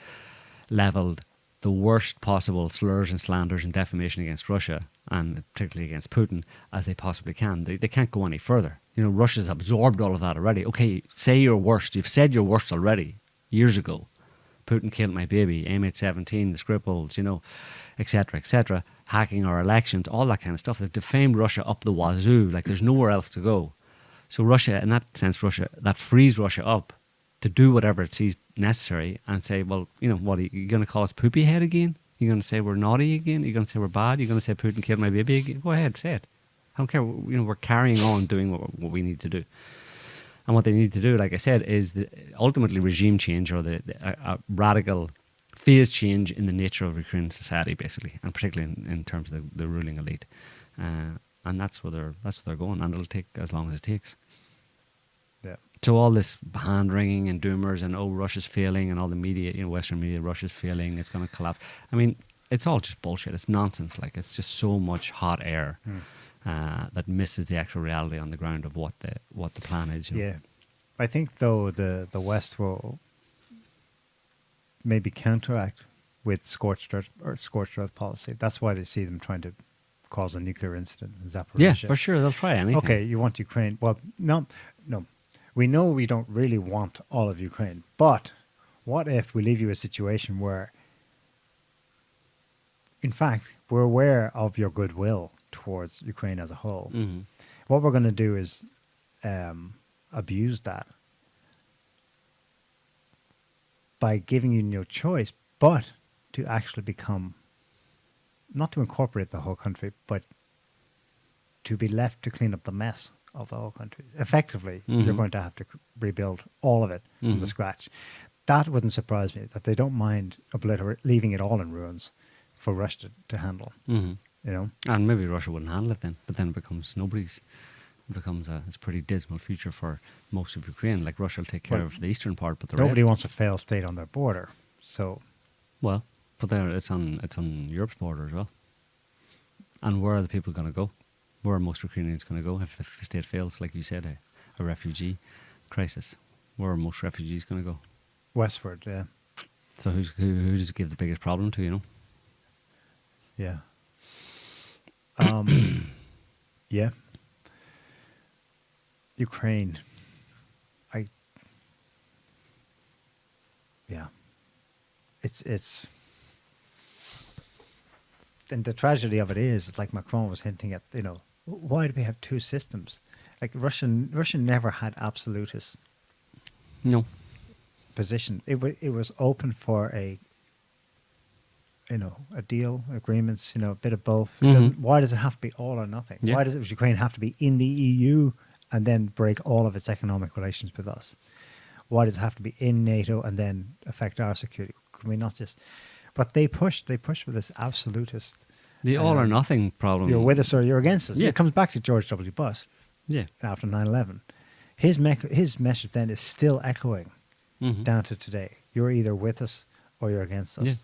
S1: leveled the worst possible slurs and slanders and defamation against Russia, and particularly against Putin, as they possibly can. They can't go any further. Russia's absorbed all of that already. Okay, say your worst. You've said your worst already years ago. Putin killed my baby, MH17, the Skripals, etc., etc., hacking our elections, all that kind of stuff. They've defamed Russia up the wazoo, like there's nowhere else to go. So Russia, in that sense, that frees Russia up to do whatever it sees necessary and say, well, what, are you going to call us poopy head again? You're going to say we're naughty again? You're going to say we're bad? You're going to say Putin killed my baby again? Go ahead, say it. I don't care. We're carrying on doing what we need to do. And what they need to do, like I said, is ultimately regime change, or a radical phase change in the nature of Ukrainian society, basically, and particularly in terms of the ruling elite. And that's where they're going, and it'll take as long as it takes.
S2: yeah.
S1: So all this hand wringing and doomers and Russia's failing, and all the media, Western media, Russia's failing, it's going to collapse. I mean, it's all just bullshit. It's nonsense. Like, it's just so much hot air that misses the actual reality on the ground of what the plan is.
S2: Yeah, I think though the West will maybe counteract with scorched earth policy. That's why they see them trying to cause a nuclear incident in Zaporizhia.
S1: Yeah, for sure, they'll try anything.
S2: Okay, you want Ukraine? Well, no. We know we don't really want all of Ukraine, but what if we leave you a situation where, in fact, we're aware of your goodwill towards Ukraine as a whole.
S1: Mm-hmm.
S2: What we're going to do is abuse that by giving you no choice, but to actually become, not to incorporate the whole country, but to be left to clean up the mess of the whole country. Effectively, you're going to have to rebuild all of it from the scratch. That wouldn't surprise me, that they don't mind leaving it all in ruins for Russia to handle.
S1: And maybe Russia wouldn't handle it then, but then it becomes nobody's. It becomes it's a pretty dismal future for most of Ukraine. Like, Russia will take care of the eastern part, but the
S2: nobody
S1: rest,
S2: wants a failed state on their border. So,
S1: well, but there it's on Europe's border as well. And where are the people going to go? Where are most Ukrainians going to go if the state fails? Like you said, a refugee crisis. Where are most refugees going to go?
S2: Westward, yeah.
S1: So who does it give the biggest problem to?
S2: Yeah. Yeah. Ukraine. Yeah. It's and the tragedy of it is, it's like Macron was hinting at, why do we have two systems? Like, Russia never had absolutist position. It was open for a deal, agreements, a bit of both. Why does it have to be all or nothing?
S1: Yeah.
S2: Why does Ukraine have to be in the EU and then break all of its economic relations with us? Why does it have to be in NATO and then affect our security? Can we not just... But they push for this absolutist...
S1: The all or nothing problem.
S2: You're with us or you're against us.
S1: Yeah.
S2: It comes back to George W. Bush.
S1: Yeah.
S2: after 9/11. His message then is still echoing down to today. You're either with us or you're against us.
S1: Yeah.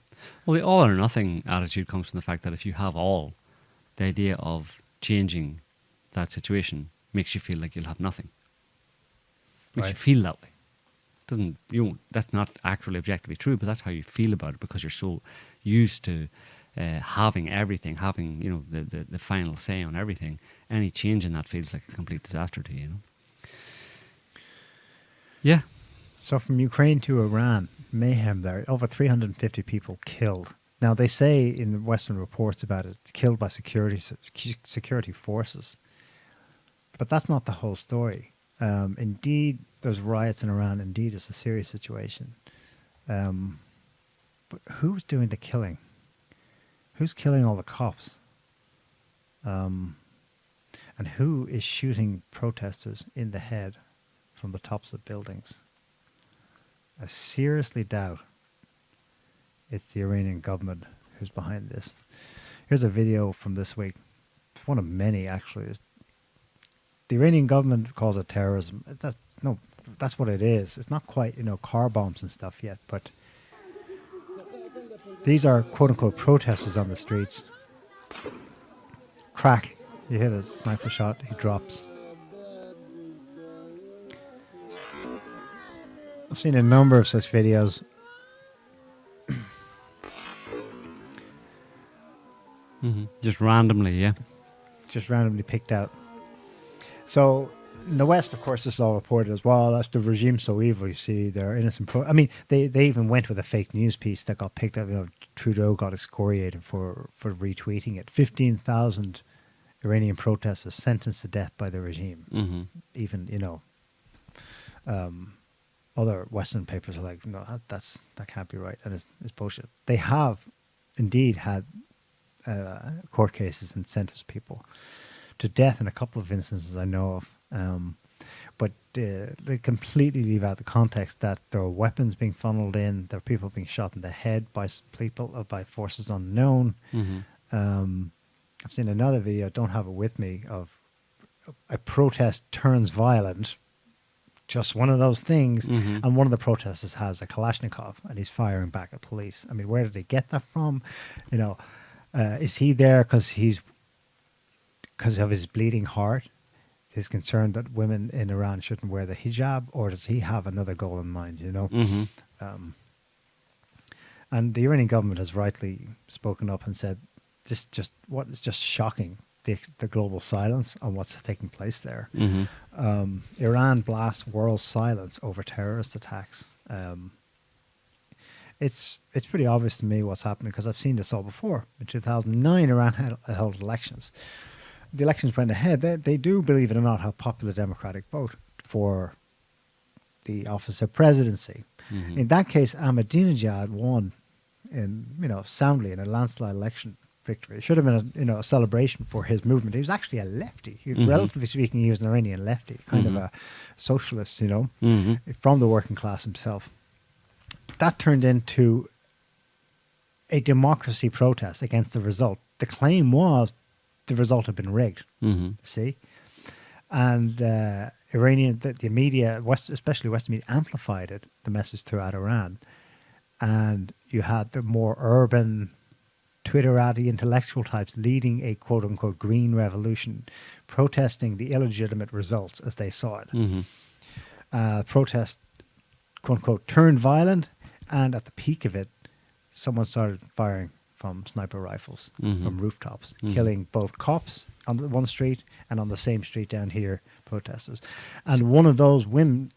S1: Well, the all or nothing attitude comes from the fact that if you have all, the idea of changing that situation makes you feel like you'll have nothing. Makes you
S2: Right.
S1: feel that way. That's not actually objectively true, but that's how you feel about it because you're so used to having everything, having the final say on everything. Any change in that feels like a complete disaster to you. Yeah.
S2: So from Ukraine to Iran, mayhem there. Over 350 people killed. Now they say in the Western reports about it, killed by security forces. But that's not the whole story. Indeed, there's riots in Iran. Indeed, it's a serious situation. But who's doing the killing? Who's killing all the cops? And who is shooting protesters in the head from the tops of buildings? I seriously doubt it's the Iranian government who's behind this. Here's a video from this week. It's one of many, actually. The Iranian government calls it terrorism. That's what it is. It's not quite, car bombs and stuff yet, but these are quote-unquote protesters on the streets. Crack. You hit a sniper shot, he drops. I've seen a number of such videos.
S1: Just randomly, yeah.
S2: Just randomly picked out. So in the West, of course, this is all reported as well. That's the regime so evil. You see, they're innocent. They even went with a fake news piece that got picked up. Trudeau got excoriated for retweeting it. 15,000 Iranian protesters sentenced to death by the regime. Even other Western papers are like, no, that can't be right, and it's bullshit. They have indeed had court cases and sentenced people to death in a couple of instances I know of. But they completely leave out the context that there are weapons being funneled in, there are people being shot in the head by by forces unknown. I've seen another video, don't have it with me, of a protest turns violent, just one of those things, and one of the protesters has a Kalashnikov and he's firing back at police. I mean, where did they get that from? Is he there because of his bleeding heart? He's concerned that women in Iran shouldn't wear the hijab, or does he have another goal in mind? And the Iranian government has rightly spoken up and said, "It's just shocking, the global silence on what's taking place there." Iran blasts world silence over terrorist attacks. It's pretty obvious to me what's happening because I've seen this all before. In 2009, Iran held elections. The elections went ahead. They do, believe it or not, have popular democratic vote for the office of presidency. In that case, Ahmadinejad won soundly in a landslide election victory. It should have been a celebration for his movement. He was actually a lefty. Relatively speaking, he was an Iranian lefty, kind of a socialist, from the working class himself. That turned into a democracy protest against the result. The claim was the result had been rigged. See, and the media, especially Western media, amplified the message throughout Iran, and you had the more urban, Twitterati intellectual types leading a quote-unquote green revolution, protesting the illegitimate results as they saw it. Protest, quote-unquote, turned violent, and at the peak of it, someone started firing from sniper rifles from rooftops, killing both cops on the one street and on the same street down here, protesters. And one of those women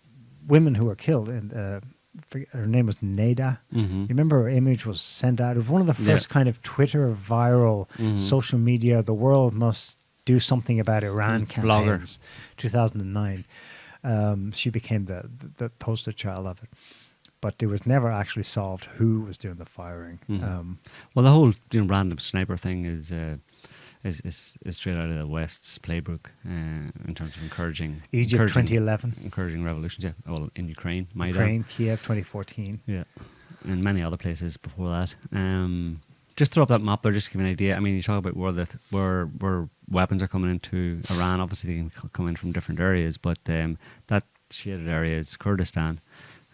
S2: who were killed, and her name was Neda. You remember her image was sent out. It was one of the first kind of Twitter viral social media, the world must do something about Iran campaigns, 2009. She became the poster child of it. But it was never actually solved who was doing the firing.
S1: Well, the whole random sniper thing is straight out of the West's playbook in terms of encouraging
S2: Egypt 2011,
S1: encouraging revolutions. Yeah, well, in Ukraine,
S2: Kiev 2014.
S1: Yeah, and many other places before that. Just throw up that map there, just to give you an idea. I mean, you talk about where weapons are coming into Iran. Obviously, they can come in from different areas, but that shaded area is Kurdistan,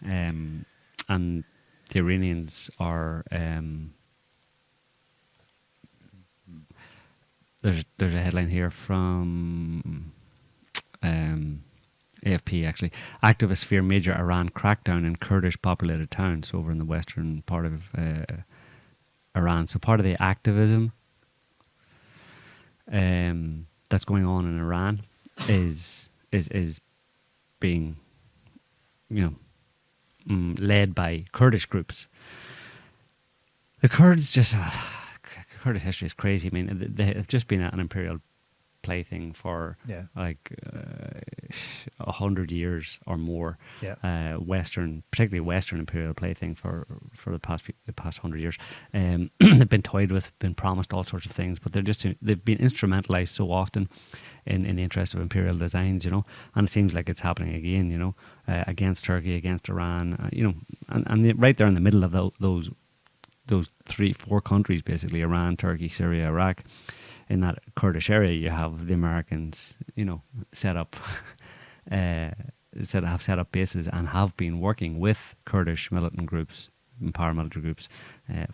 S1: and the Iranians are. There's a headline here from AFP actually. Activists fear major Iran crackdown in Kurdish populated towns over in the western part of Iran. So part of the activism that's going on in Iran is being, led by Kurdish groups. The Kurds just Kurdish history is crazy. I mean, they have just been an imperial plaything for 100 years or more.
S2: Yeah.
S1: Particularly Western imperial plaything for the past 100 years. They've been toyed with, been promised all sorts of things, but they've been instrumentalized so often in the interest of imperial designs, and it seems like it's happening again, against Turkey, against Iran, and right there in the middle of those 3-4 countries, basically Iran, Turkey, Syria, Iraq. In that Kurdish area, you have the Americans, set up bases and have been working with Kurdish militant groups and paramilitary groups in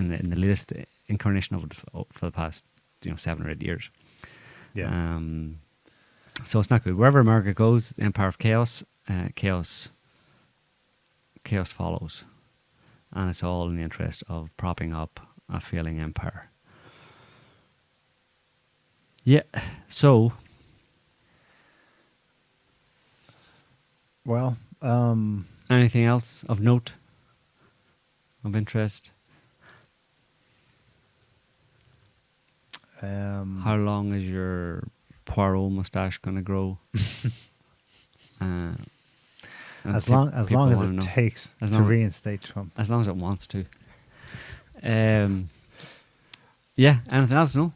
S1: the latest incarnation of it for the past 7 or 8 years.
S2: Yeah.
S1: So it's not good. Wherever America goes, the empire of chaos follows, and it's all in the interest of propping up a failing empire. Yeah. So.
S2: Well.
S1: Anything else of note? Of interest? How long is your Poirot mustache going to grow?
S2: As long as it takes to reinstate Trump.
S1: As long as it wants to. Yeah. Anything else? No.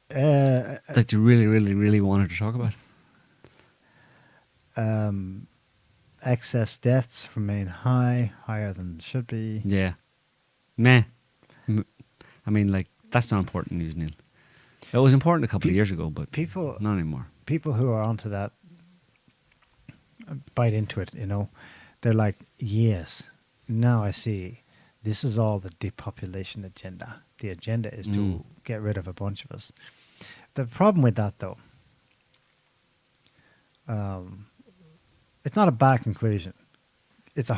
S1: That you really, really, really wanted to talk about?
S2: Excess deaths remain higher than should be.
S1: Yeah. Meh. I mean, that's not important news, Neil. It was important a couple of years ago, but not anymore.
S2: People who are onto that bite into it, they're like, yes, now I see. This is all the depopulation agenda. The agenda is to get rid of a bunch of us. The problem with that, though, it's not a bad conclusion. It is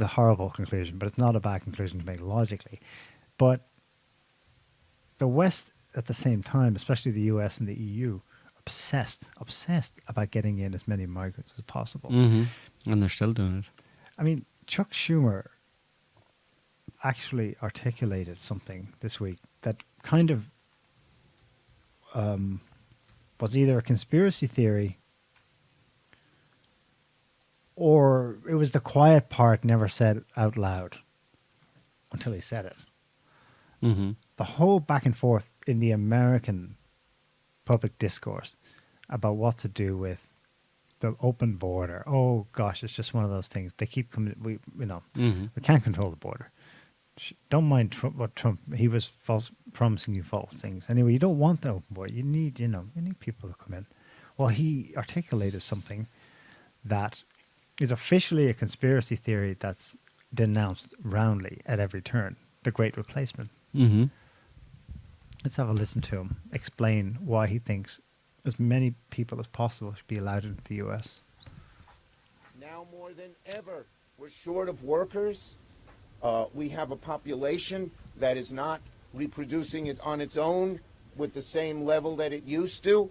S2: a horrible conclusion, but it's not a bad conclusion to make logically. But the West, at the same time, especially the US and the EU, obsessed about getting in as many migrants as possible.
S1: Mm-hmm. And they're still doing it.
S2: I mean, Chuck Schumer actually articulated something this week that kind of was either a conspiracy theory or it was the quiet part never said out loud until he said it.
S1: Mm-hmm.
S2: The whole back and forth in the American public discourse about what to do with the open border. Oh gosh, it's just one of those things. They keep coming. We can't control the border. Don't mind Trump. He was promising you false things. Anyway, you don't want the open border. You need people to come in. Well, he articulated something that is officially a conspiracy theory that's denounced roundly at every turn. The Great Replacement.
S1: Mm-hmm.
S2: Let's have a listen to him explain why he thinks as many people as possible should be allowed into the U.S.
S5: Now more than ever, we're short of workers. We have a population that is not reproducing it on its own with the same level that it used to.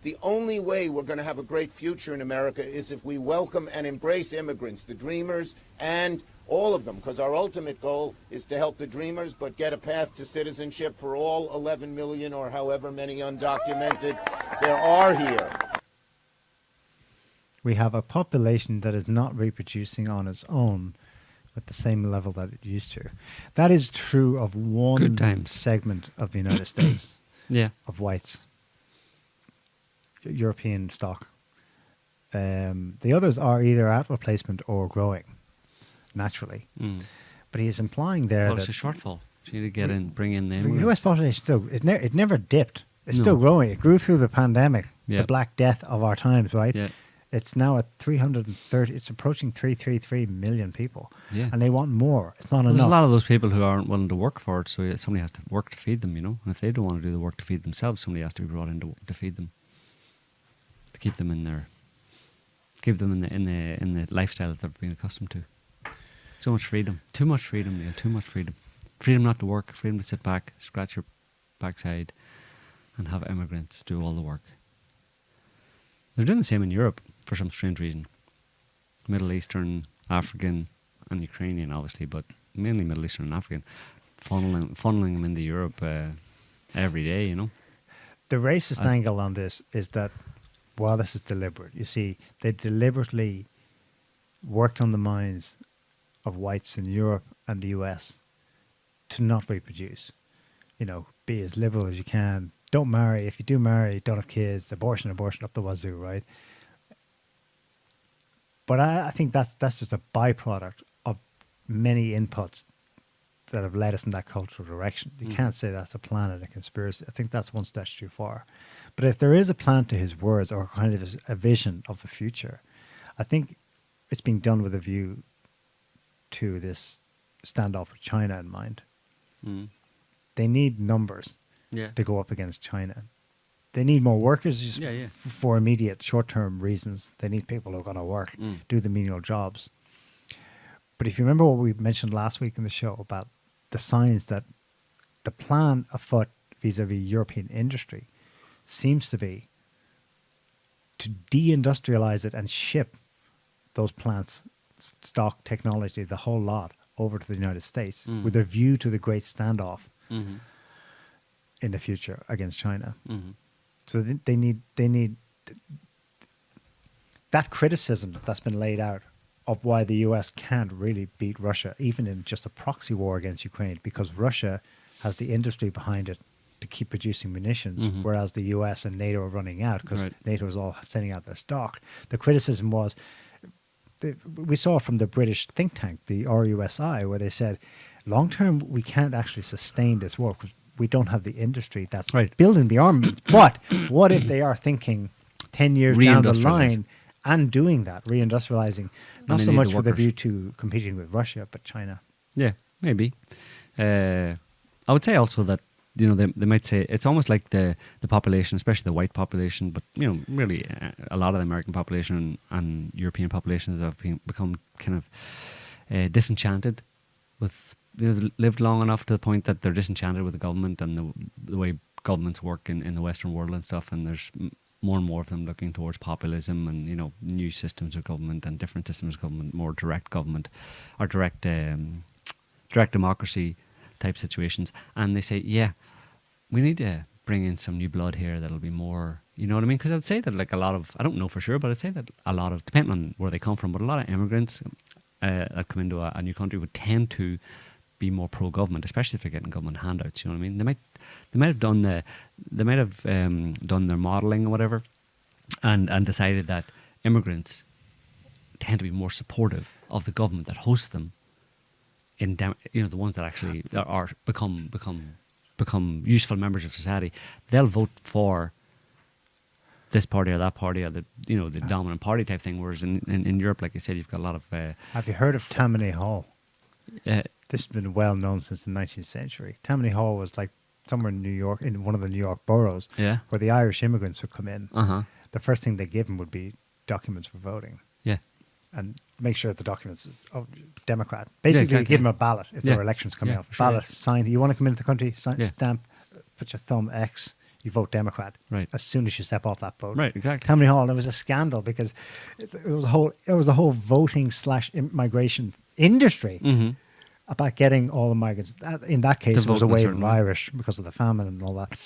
S5: The only way we're going to have a great future in America is if we welcome and embrace immigrants, the dreamers, and all of them, because our ultimate goal is to help the dreamers, but get a path to citizenship for all 11 million or however many undocumented there are here.
S2: We have a population that is not reproducing on its own at the same level that it used to. That is true of one segment of the United States.
S1: Yeah.
S2: Of whites. European stock. The others are either at replacement or growing naturally. But he's implying there that
S1: it's a shortfall. So you need to get in, bring in the
S2: The
S1: immigrants.
S2: U.S. population still it never dipped. It's
S1: No.
S2: still growing. It grew through the pandemic,
S1: Yeah.
S2: the Black Death of our times, right?
S1: Yeah.
S2: It's now at 330. It's approaching 333 million people,
S1: Yeah.
S2: and they want more. It's not
S1: There's
S2: enough.
S1: a lot of those people who aren't willing to work for it, so somebody has to work to feed them, you know. And if they don't want to do the work to feed themselves, somebody has to be brought in to feed them, to keep them in the lifestyle that they've been accustomed to. So much freedom, too much freedom, Neil. Too much freedom. Freedom not to work. Freedom to sit back, scratch your backside, and have immigrants do all the work. They're doing the same in Europe for some strange reason. Middle Eastern, African, and Ukrainian, obviously, but mainly Middle Eastern and African, funneling them into Europe every day, you know.
S2: The racist angle on this is that while this is deliberate, you see, they deliberately worked on the minds of whites in Europe and the US to not reproduce. You know, be as liberal as you can. Don't marry. If you do marry, don't have kids. Abortion up the wazoo, right? But I think that's just a byproduct of many inputs that have led us in that cultural direction. You can't say that's a plan and a conspiracy. I think that's one step too far. But if there is a plan to his words or kind of a vision of the future, I think it's being done with a view to this standoff with China in mind.
S1: Mm.
S2: They need numbers
S1: Yeah.
S2: to go up against China. They need more workers just for immediate short-term reasons. They need people who are going to work, do the menial jobs. But if you remember what we mentioned last week in the show about the signs that the plan afoot vis-a-vis European industry seems to be to deindustrialize it and ship those plants, stock, technology, the whole lot, over to the United States with a view to the great standoff in the future against China. So they need that criticism that's been laid out of why the US can't really beat Russia, even in just a proxy war against Ukraine, because Russia has the industry behind it to keep producing munitions, whereas the US and NATO are running out because NATO is all sending out their stock. The criticism was, we saw from the British think tank, the RUSI, where they said, long term, we can't actually sustain this war because we don't have the industry that's building the armament. But what if they are thinking 10 years down the line and doing that, reindustrializing, not so much with a view to competing with Russia, but China?
S1: Yeah, maybe. I would say also that, you know, they might say it's almost like the population, especially the white population, but, you know, really a lot of the American population and European populations have become kind of disenchanted with, you know, lived long enough to the point that they're disenchanted with the government and the way governments work in the Western world and stuff, and there's more and more of them looking towards populism and, you know, new systems of government and different systems of government, more direct government or direct democracy type situations. And they say, yeah, we need to bring in some new blood here that'll be more, you know what I mean? Because I'd say that like a lot of, I don't know for sure, but I'd say that a lot of, depending on where they come from, but a lot of immigrants that come into a new country would tend to be more pro-government, especially if they're getting government handouts. You know what I mean? They might have done their modelling or whatever, and decided that immigrants tend to be more supportive of the government that hosts them. You know, the ones that actually are become useful members of society, they'll vote for this party or that party or the dominant party type thing. Whereas in Europe, like I said, you've got a lot of.
S2: Have you heard of Tammany Hall? This has been well known since the 19th century. Tammany Hall was like somewhere in New York, in one of the New York boroughs, where the Irish immigrants would come in. The first thing they give them would be documents for voting.
S1: Yeah.
S2: And make sure the documents are Democrat. Basically, you give them a ballot if there are elections coming up. Ballot, sign. You want to come into the country, sign, stamp, put your thumb X, you vote Democrat.
S1: Right.
S2: As soon as you step off that boat.
S1: Right, exactly.
S2: Tammany Hall, there was a scandal because it was a whole voting / immigration industry about getting all the migrants. In that case, it was a wave of Irish because of the famine and all that.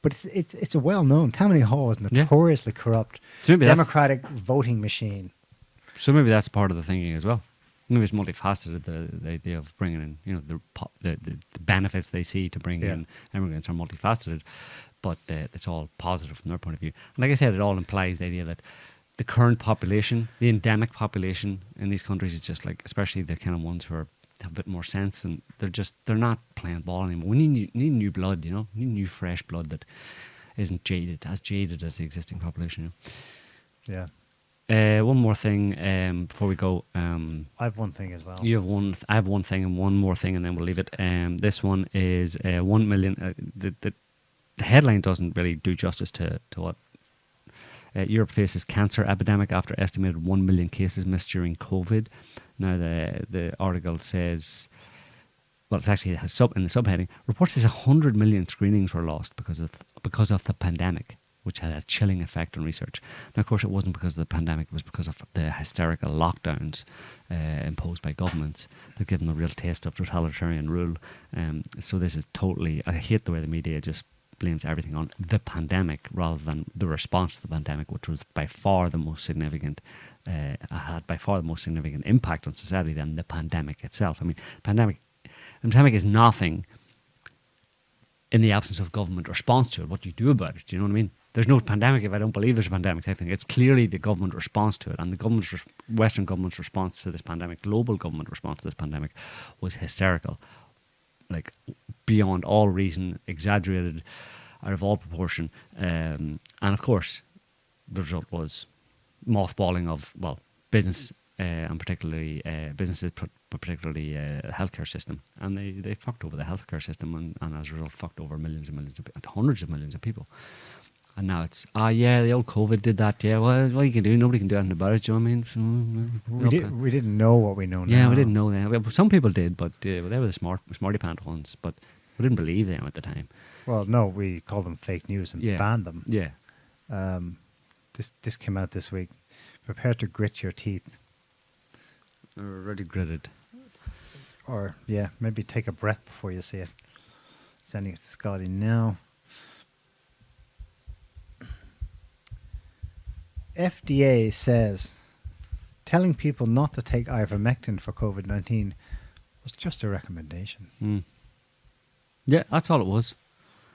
S2: But it's a well-known, Tammany Hall is notoriously corrupt,
S1: so
S2: democratic voting machine.
S1: So maybe that's part of the thinking as well. Maybe it's multifaceted, the idea of bringing in, you know, the benefits they see to bring in immigrants are multifaceted, but it's all positive from their point of view. And like I said, it all implies the idea that the current population, the endemic population in these countries is just like, especially the kind of ones who are have a bit more sense, and they're not playing ball anymore. We need new blood, you know, we need new fresh blood that isn't jaded as the existing population. You know?
S2: Yeah.
S1: One more thing before we go.
S2: I have one thing as well.
S1: You have one. I have one thing and one more thing, and then we'll leave it. This one is 1 million. The headline doesn't really do justice to what Europe faces cancer epidemic after estimated 1 million cases missed during COVID. Now the article says, well, it's actually in the subheading. Reports says 100 million screenings were lost because of the pandemic, which had a chilling effect on research. Now, of course, it wasn't because of the pandemic; it was because of the hysterical lockdowns imposed by governments that give them a real taste of totalitarian rule. So this is totally. I hate the way the media just blames everything on the pandemic rather than the response to the pandemic, which was by far the most significant. Had by far the most significant impact on society than the pandemic itself. I mean, the pandemic is nothing in the absence of government response to it. What do you do about it? Do you know what I mean? There's no pandemic if I don't believe there's a pandemic type thing. It's clearly the government response to it, and the Western government's response to this pandemic, global government response to this pandemic, was hysterical, like beyond all reason, exaggerated, out of all proportion, and of course, the result was mothballing of business and particularly businesses, but particularly the healthcare system, and they fucked over the healthcare system, and as a result, fucked over millions and millions hundreds of millions of people. And now it's the old COVID did that. Yeah, well, what you can do, nobody can do anything about it. Do you know what I mean? So,
S2: we didn't know what we know now.
S1: Yeah, we didn't know that. Some people did, but they were the smarty pants ones. But we didn't believe them at the time.
S2: Well, no, we called them fake news and banned them.
S1: Yeah.
S2: This came out this week. Prepare to grit your teeth.
S1: Already gritted.
S2: Or, maybe take a breath before you see it. Sending it to Scotty now. FDA says telling people not to take ivermectin for COVID-19 was just a recommendation.
S1: Mm. Yeah, that's all it was.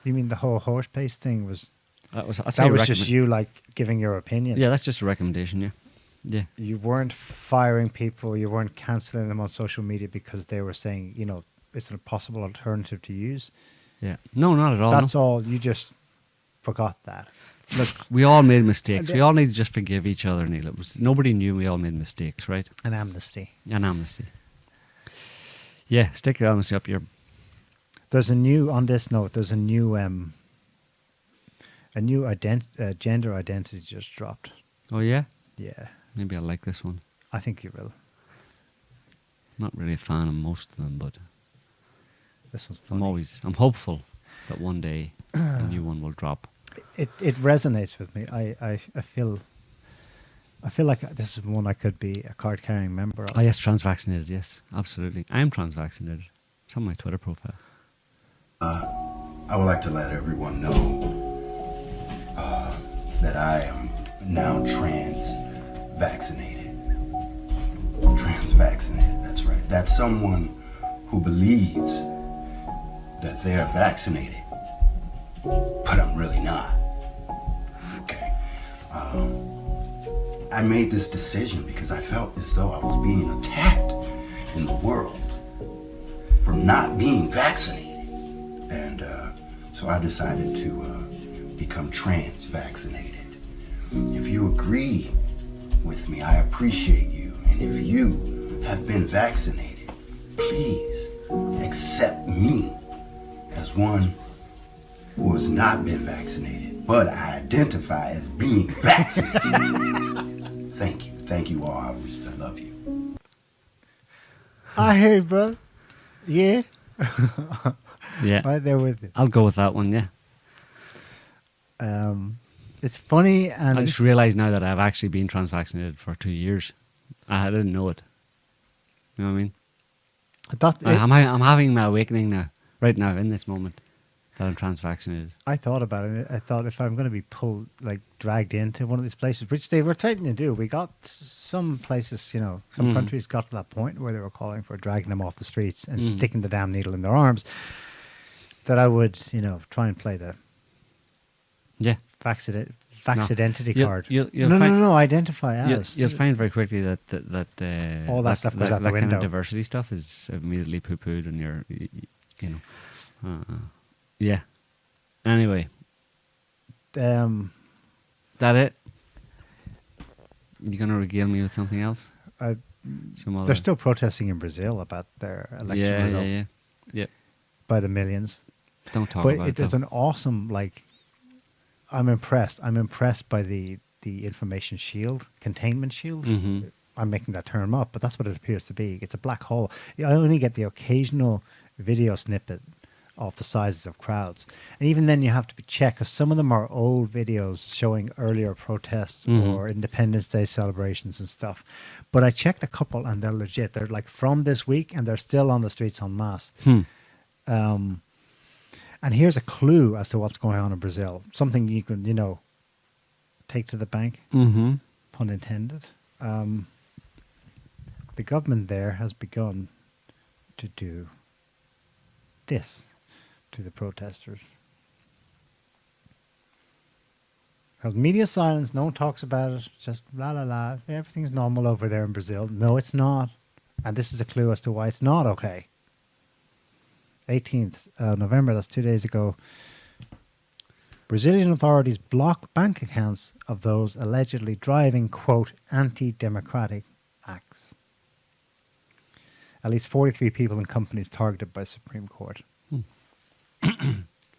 S2: You mean the whole horse paste thing was...
S1: That was
S2: just you, like, giving your opinion?
S1: Yeah, that's just a recommendation, yeah. Yeah.
S2: You weren't firing people, you weren't cancelling them on social media because they were saying, it's a possible alternative to use.
S1: Yeah. No, not at all.
S2: That's all. You just forgot that.
S1: Look, we all made mistakes. We all need to just forgive each other, Neil. Nobody knew we all made mistakes, right?
S2: An amnesty.
S1: Yeah, stick your amnesty up your...
S2: There's a new, on this note, there's a new gender identity just dropped.
S1: Oh, yeah?
S2: Yeah.
S1: Maybe I'll like this one.
S2: I think you will.
S1: Not really a fan of most of them, but
S2: this one's funny.
S1: I'm hopeful that one day a new one will drop.
S2: It resonates with me. I feel like this is one I could be a card carrying member of.
S1: Oh yes, trans-vaccinated. Yes, absolutely. I am trans-vaccinated. It's on my Twitter profile.
S6: I would like to let everyone know that I am now trans-vaccinated. Trans-vaccinated, that's right. That's someone who believes that they're vaccinated, but I'm really not. Okay. I made this decision because I felt as though I was being attacked in the world for not being vaccinated. And so I decided to become trans-vaccinated. If you agree with me, I appreciate you. And if you have been vaccinated, please accept me as one who has not been vaccinated, but I identify as being vaccinated. Thank you. Thank you all. I love you.
S2: I hear you, bro. Yeah.
S1: Yeah.
S2: Right there with you.
S1: I'll go with that one, yeah.
S2: It's funny, and
S1: I just realised now that I've actually been trans-vaccinated for 2 years. I didn't know it. You know what I mean? I'm having my awakening now, right now, in this moment, that I'm trans-vaccinated.
S2: I thought about it. I thought if I'm going to be dragged into one of these places, which they were trying to do, we got some places, some countries got to that point where they were calling for dragging them off the streets and sticking the damn needle in their arms, that I would, try and play the Fax identity card.
S1: You'll
S2: no,
S1: find,
S2: no, no. Identify as.
S1: You'll find very quickly that
S2: all that stuff goes out the
S1: that kind
S2: window.
S1: of diversity stuff is immediately poo-pooed, and you know, yeah. Anyway,
S2: Um,
S1: that it. You gonna regale me with something else? Some other.
S2: they're still protesting in Brazil about their election results
S1: yeah.
S2: by the millions.
S1: Don't talk
S2: But
S1: about it.
S2: there's
S1: though.
S2: an awesome, like, I'm impressed. I'm impressed by the information shield, containment shield.
S1: Mhm.
S2: I'm making that term up, but that's what it appears to be. It's a black hole. I only get the occasional video snippet of the sizes of crowds. And even then you have to be checked, because some of them are old videos showing earlier protests or Independence Day celebrations and stuff. But I checked a couple and they're legit. They're like from this week and they're still on the streets en masse. And here's a clue as to what's going on in Brazil. Something you can, take to the bank, pun intended. The government there has begun to do this to the protesters. Because media silence, no one talks about it, just la la la, everything's normal over there in Brazil. No, it's not. And this is a clue as to why it's not okay. 18th November, that's 2 days ago. Brazilian authorities block bank accounts of those allegedly driving, quote, anti-democratic acts. At least 43 people and companies targeted by Supreme Court.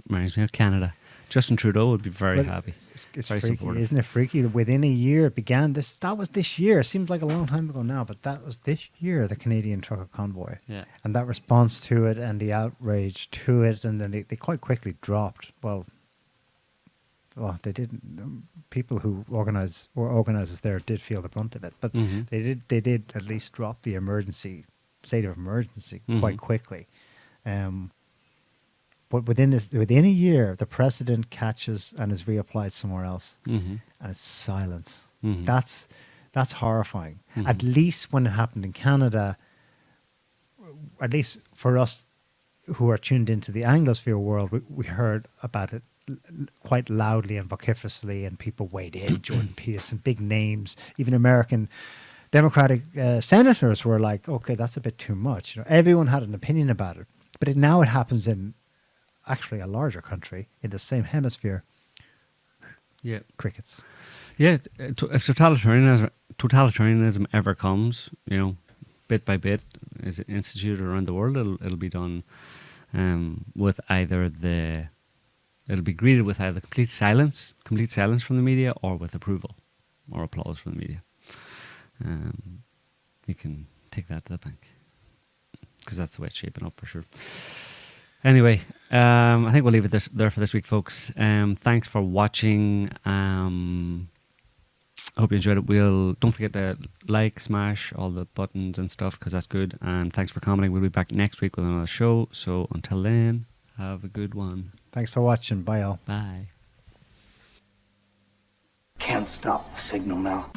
S1: Reminds me of Canada. Justin Trudeau would be very
S2: But
S1: happy.
S2: It's
S1: Very
S2: freaky,
S1: supportive.
S2: isn't it freaky? That within a year it began this. That was this year. It seems like a long time ago now, but that was this year. The Canadian trucker convoy,
S1: Yeah.
S2: and that response to it and the outrage to it, and then they quite quickly dropped. Well, they didn't. People who organizers there did feel the brunt of it, but they did at least drop the state of emergency quite quickly. But within a year, the president catches and is reapplied somewhere else, and it's silence. That's horrifying. At least when it happened in Canada, at least for us who are tuned into the Anglosphere world, we heard about it quite loudly and vociferously, and people weighed in. Jordan Peterson, big names, even American Democratic senators were like, "Okay, that's a bit too much." Everyone had an opinion about it, but now it happens in actually a larger country in the same hemisphere.
S1: Yeah.
S2: Crickets.
S1: Yeah, if totalitarianism ever comes, bit by bit, is instituted around the world, it'll be done with it'll be greeted with either complete silence from the media, or with approval or applause from the media. You can take that to the bank, because that's the way it's shaping up for sure. Anyway, I think we'll leave it there for this week, folks. Thanks for watching. I hope you enjoyed it. Don't forget to smash all the buttons and stuff, because that's good. And thanks for commenting. We'll be back next week with another show. So until then, have a good one.
S2: Thanks for watching. Bye, all.
S1: Bye.
S7: Can't stop the signal now.